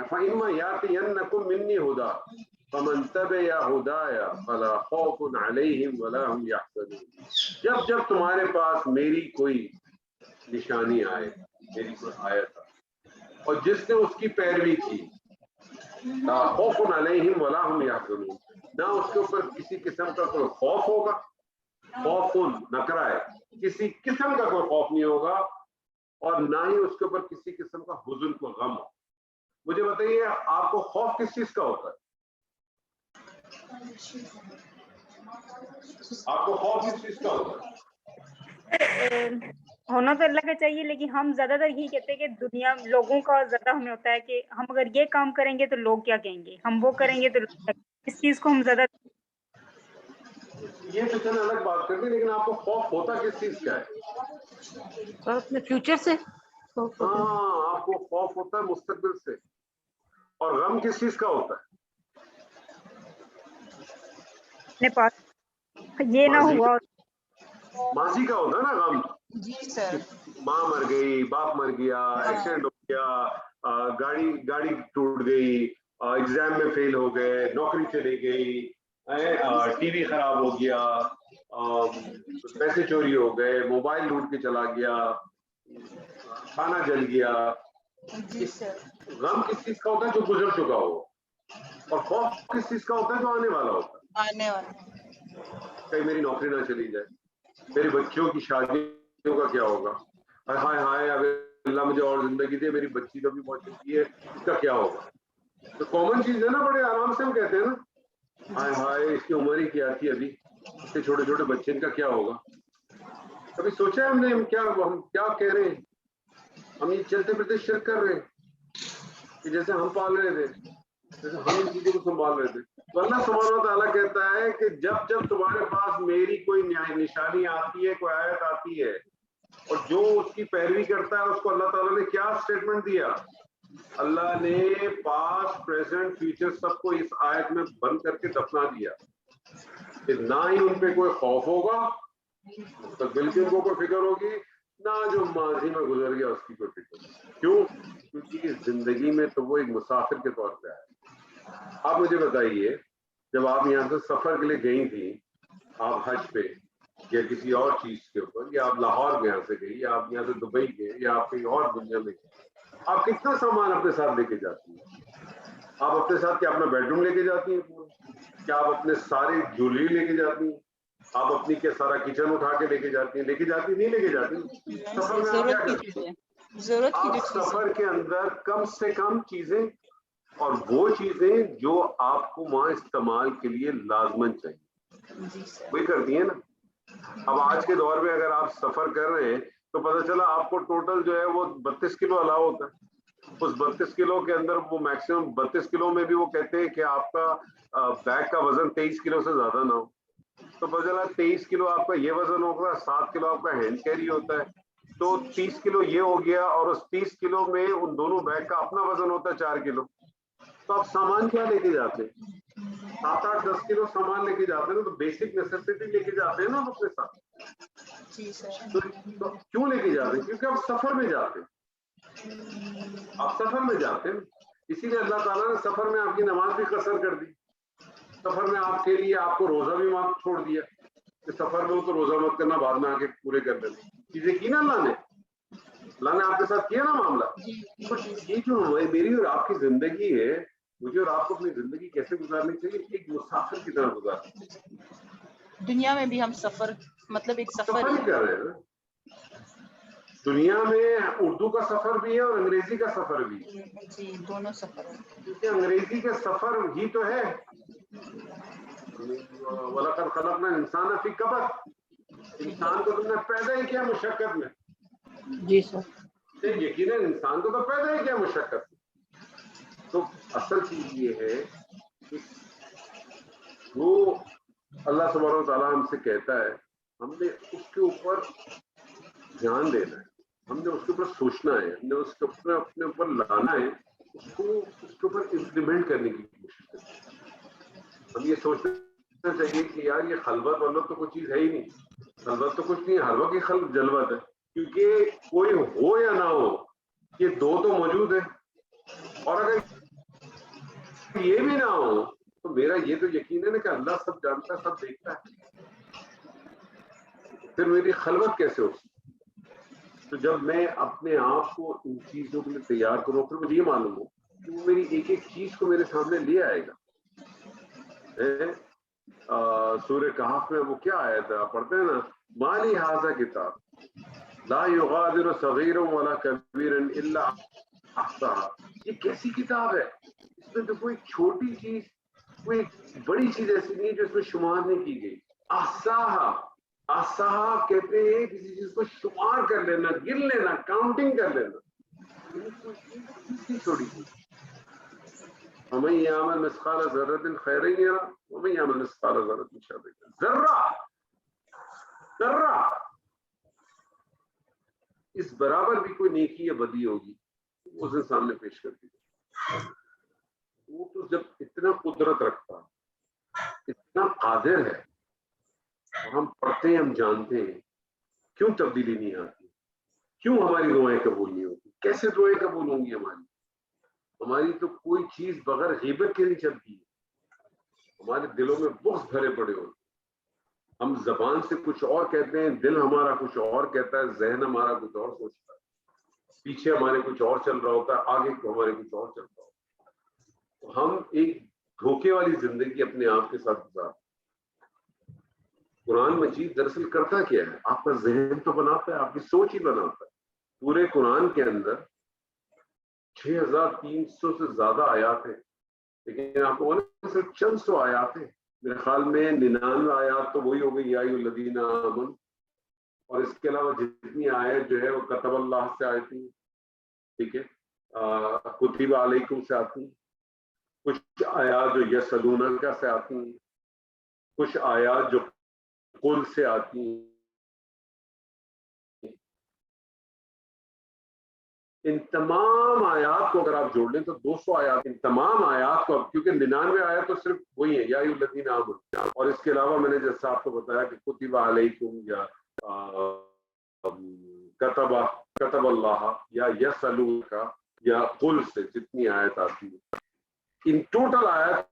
فَإِمَّا يَأْتِيَنَّكُم مِّنِّي هُدًى فَمَن تَبِعَ هُدَايَ فَلَا خَوْفٌ عَلَيْهِمْ وَلَا هُمْ يَحْزَنُونَ. جب تمہارے پاس میری کوئی نشانی آئے، میری کوئی آیت آئے اور جس نے اس کی پیروی کی، لا خوف علیہم ولا هم يحزنون، نہ اس کے اوپر کسی قسم کا کوئی خوف ہوگا. خوف نکرا ہے، کسی قسم کا کوئی خوف نہیں ہوگا، اور نہ ہی اس کے اوپر کسی قسم کا حزن کو غم ہو. مجھے بتائیے آپ کو خوف کس چیز کا ہوتا ہے؟ آپ کو خوف کس چیز کا ہوتا ہے؟ ہونا تو اللہ کا چاہیے، لیکن ہم زیادہ تر یہی کہتے ہیں کہ دنیا لوگوں کا زیادہ ہمیں ہوتا ہے کہ ہم اگر یہ کام کریں گے تو لوگ کیا کہیں گے، ہم وہ کریں گے تو لوگ کیا کہیں گے. اس چیز کو ہم زیادہ یہ تو چند الگ بات کرتے ہیں، لیکن آپ کو خوف ہوتا کس چیز کا ہے؟ اور اپنے فیوچر سے. ہاں، آپ کو خوف ہوتا ہے مستقبل سے. اور غم کس چیز کا ہوتا ہے؟ اپنے پاس یہ نہ ہوا. ماضی کا ہوتا ہے نا غم. جی سر. ماں مر گئی، باپ مر گیا، ایکسیڈنٹ ہو گیا، گاڑی ٹوٹ گئی، ایگزام میں فیل ہو گئے، نوکری چلی گئی، ٹی وی خراب ہو گیا، پیسے چوری ہو گئے، موبائل لوٹ کے چلا گیا، کھانا جل گیا. جی سر. غم کس چیز کا ہوتا ہے؟ جو گزر چکا ہو. اور خوف کس چیز کا ہوتا ہے؟ جو آنے والا ہوتا ہے. آنے والا. کہیں میری نوکری نہ چلی جائے، میری بچیوں کی شادیوں کا کیا ہوگا، ہائے ہائے اگر اللہ مجھے اور زندگی دے، میری بچی کا بھی بہت چکی ہے، اس کا کیا ہوگا. تو کامن چیز ہے نا، بڑے آرام سے ہم کہتے ہیں نا ہائے ہائے اس کی عمر ہی کیا تھی، ابھی اس کے چھوٹے چھوٹے بچے، ان کا کیا ہوگا. کبھی سوچا ہے ہم نے ہم کیا کہہ رہے ہیں؟ ہم یہ چلتے پھرتے شرک کر رہے ہیں کہ جیسے ہم پال رہے تھے، جیسے ہم ان چیزوں کو سنبھال رہے تھے. تو اللہ سبحانہ و تعالیٰ کہتا ہے کہ جب تمہارے پاس میری کوئی نشانی آتی ہے، کوئی آیت آتی ہے، اور جو اس کی پیروی کرتا ہے اس کو اللہ تعالیٰ نے کیا اسٹیٹمنٹ دیا؟ اللہ نے پاسٹ پریزنٹ فیوچر سب کو اس آیت میں بند کر کے دفنا دیا کہ نہ ہی ان پہ کوئی خوف ہوگا، مستقبل کی ان کو کوئی فکر ہوگی، نہ جو ماضی میں گزر گیا اس کی کوئی فکر ہوگی. کیوں؟ کیونکہ اس زندگی میں تو وہ ایک مسافر کے طور پہ آئے. آپ مجھے بتائیے، جب آپ یہاں سے سفر کے لیے گئی تھی، آپ حج پہ یا کسی اور چیز کے اوپر، یا آپ لاہور یہاں سے گئی، یا آپ یہاں سے دبئی گئے، یا آپ کہیں اور دنیا میں گئے، آپ کتنا سامان اپنے ساتھ لے کے جاتی ہیں؟ آپ اپنے ساتھ کیا اپنا بیڈ روم لے کے جاتی ہیں؟ کیا آپ اپنے ساری جویلری لے کے جاتی ہیں؟ آپ اپنی کیا سارا کچن اٹھا کے لے کے جاتی ہیں؟ لے کے جاتی نہیں لے کے جاتی؟ سفر میں آپ کیا کرتی ہیں؟ آپ سفر کے اندر کم سے کم چیزیں، اور وہ چیزیں جو آپ کو وہاں استعمال کے لیے لازمن چاہیے وہی کرتی ہیں نا. اب آج کے دور میں اگر آپ سفر کر رہے ہیں تو پتہ چلا آپ کو ٹوٹل جو ہے وہ 32 کلو الاؤ ہوتا ہے. اس 32 کلو کے اندر وہ میکسیمم 32 کلو میں بھی وہ کہتے ہیں کہ آپ کا بیگ کا وزن 23 کلو سے زیادہ نہ ہو. تو پتہ چلا 23 کلو آپ کا یہ وزن ہوگا، 7 کلو آپ کا ہینڈ کیری ہوتا ہے، تو 30 کلو یہ ہو گیا، اور اس 30 کلو میں ان دونوں بیگ کا اپنا وزن ہوتا ہے 4 کلو. تو آپ سامان کیا لے کے جاتے ہیں؟ 7, 8, 10 کلو سامان لے کے جاتے ہیں نا. تو بیسک نیسیسٹی لے کے جاتے ہیں نا اپنے ساتھ. تو کیوں لے کے جاتے ہیں؟ کیونکہ آپ سفر میں جاتے ہیں، آپ سفر میں جاتے ہیں. اسی لیے اللہ تعالیٰ نے سفر میں آپ کی نماز بھی قصر کر دی، سفر میں آپ کے لیے آپ کو روزہ بھی معاف چھوڑ دیا. کہ سفر میں ہو تو روزہ مت کرنا، بعد میں آ کے پورے کر لینا. چیزیں کی نا اللہ نے آپ کے ساتھ کیا نا معاملہ. یہ جو میری اور آپ کی زندگی ہے، مجھے اور آپ کو اپنی زندگی کیسے گزارنی چاہیے؟ ایک مسافر کی طرح گزارنی چاہیے. دنیا میں بھی ہم سفر، مطلب ایک سفر ہی کر رہے ہیں نا. دنیا میں اردو کا سفر بھی ہے اور انگریزی کا سفر بھی ہے. جی، دونوں سفر ہیں. کیونکہ انگریزی کا سفر ہی تو ہے. وَلَقَدْ خَلَقْنَا الْإِنسَانَ فِي كَبَدٍ، انسان کو تم نے پیدا ہی کیا مشقت میں. جی سر. یقیناً انسان کو تو پیدا ہی کیا مشقت میں. تو اصل چیز یہ ہے کہ وہ اللہ سبحانہ و تعالیٰ ہم سے کہتا ہے، ہم نے اس کے اوپر دھیان دینا ہے، ہم نے اس کے اوپر سوچنا ہے، ہم نے اس کے اوپر اپنے اوپر لانا ہے، اس کے اوپر امپلیمنٹ کرنے کی کوشش کرنا ہے. ہم یہ سوچنا چاہیے کہ یار یہ خلوت والت تو کوئی چیز ہے ہی نہیں. خلوت تو کچھ نہیں ہے، ہر وقت کی خلوت جلوت ہے. کیونکہ کوئی ہو یا نہ ہو، یہ دو تو موجود ہے. اور اگر یہ بھی نہ ہو تو میرا یہ تو یقین ہے نا کہ اللہ سب جانتا ہے، سب دیکھتا ہے. پھر میری خلوت کیسے ہو سکتی؟ تو جب میں اپنے آپ کو ان چیزوں کے لیے تیار کروں، پھر مجھے یہ معلوم ہو کہ وہ میری ایک ایک چیز کو میرے سامنے لے آئے گا. سورہ کہف میں وہ کیا آیا تھا پڑھتے ہیں نا، مالی ھذا کتاب لا یغادر صغیرا ولا کبیرا الا احصاها. یہ کیسی کتاب ہے، اس میں تو کوئی چھوٹی چیز، کوئی بڑی چیز ایسی نہیں ہے جو اس میں شمار نہیں کی گئی. احصاها کہتے ہیں کسی چیز کو شمار کر لینا، گن لینا، کاؤنٹنگ کر لینا. چھوٹی چیز. ومن يعمل مثقال ذرة خيرا يره ومن يعمل مثقال ذرة شرا يره. ذرہ اس برابر بھی کوئی نیکی یا بدی ہوگی اس نے سامنے پیش کر دی. وہ تو جب اتنا قدرت رکھتا، اتنا قادر ہے، ہم پڑھتے ہیں، ہم جانتے ہیں، کیوں تبدیلی نہیں آتی؟ کیوں ہماری دعائیں قبول نہیں ہوتی؟ کیسے دعائیں قبول ہوں گی ہماری؟ ہماری تو کوئی چیز بغیر غیبت کے نہیں چلتی ہے. ہمارے دلوں میں بغض بھرے پڑے ہوتے، ہم زبان سے کچھ اور کہتے ہیں، دل ہمارا کچھ اور کہتا ہے، ذہن ہمارا کچھ اور سوچتا ہے، پیچھے ہمارے کچھ اور چل رہا ہوتا ہے، آگے ہمارے کچھ اور چل رہا ہوتا ہے. تو ہم ایک دھوکے والی زندگی اپنے آپ کے ساتھ گزارتے. قرآن مجید دراصل کرتا کیا ہے؟ آپ کا ذہن تو بناتا ہے، آپ کی سوچ ہی بناتا ہے. پورے قرآن کے اندر 6300 سے زیادہ آیات ہیں، لیکن آپ کو صرف چند سو آیات ہیں. میرے خیال میں 99 آیات تو وہی ہو گئی یا ایھا الذین آمنوا، اور اس کے علاوہ جتنی آیت جو ہے وہ کتب اللہ سے آتی، ٹھیک ہے، کتب علیکم سے آتی، کچھ آیات جو یسألونک سے آتی ہیں، کچھ آیات جو قل سے آتی ہیں. ان تمام آیات کو اگر آپ جوڑ لیں تو 200 آیات، ان تمام آیات کو، کیونکہ 99 آیات تو صرف وہی ہے یا ایھا الذین آمنوا، اور اس کے علاوہ میں نے جیسا آپ کو بتایا کہ کتب علیکم یا کتب اللہ یا یسألونک یا قل سے جتنی آیت آتی ہے، ان ٹوٹل آیات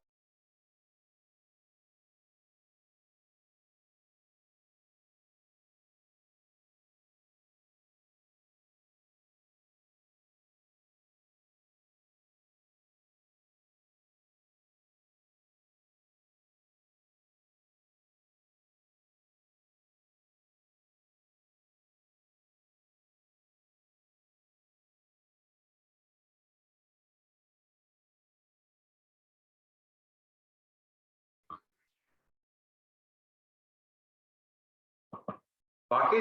باقی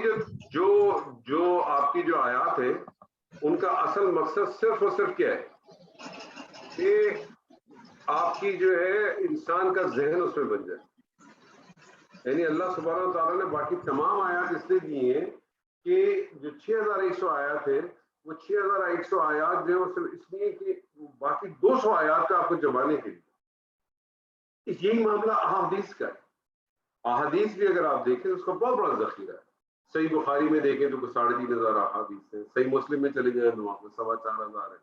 جو آپ کی جو آیات ہے ان کا اصل مقصد صرف اور صرف کیا ہے کہ آپ کی جو ہے انسان کا ذہن اس میں بن جائے. یعنی اللہ سبحانہ و تعالیٰ نے باقی تمام آیات اس لیے دی ہیں کہ جو 6100 آیات ہے وہ 6100 آیات جو ہے وہ صرف اس لیے کہ باقی 200 آیات کا آپ کو جمانے کے لیے. یہی معاملہ احادیث کا ہے. احادیث بھی اگر آپ دیکھیں اس کا بہت بڑا ذخیرہ ہے. صحیح بخاری میں دیکھیں تو 3500 احادیث ہیں، صحیح مسلم میں چلے جائیں تو وہاں پہ 4500 ہے.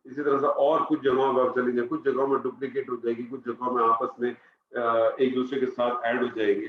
اسی طرح سے اور کچھ جگہوں پر آپ چلیں گے، کچھ جگہوں میں ڈپلیکیٹ ہو جائے گی، کچھ جگہوں میں آپس میں ایک دوسرے کے ساتھ ایڈ ہو جائیں گے.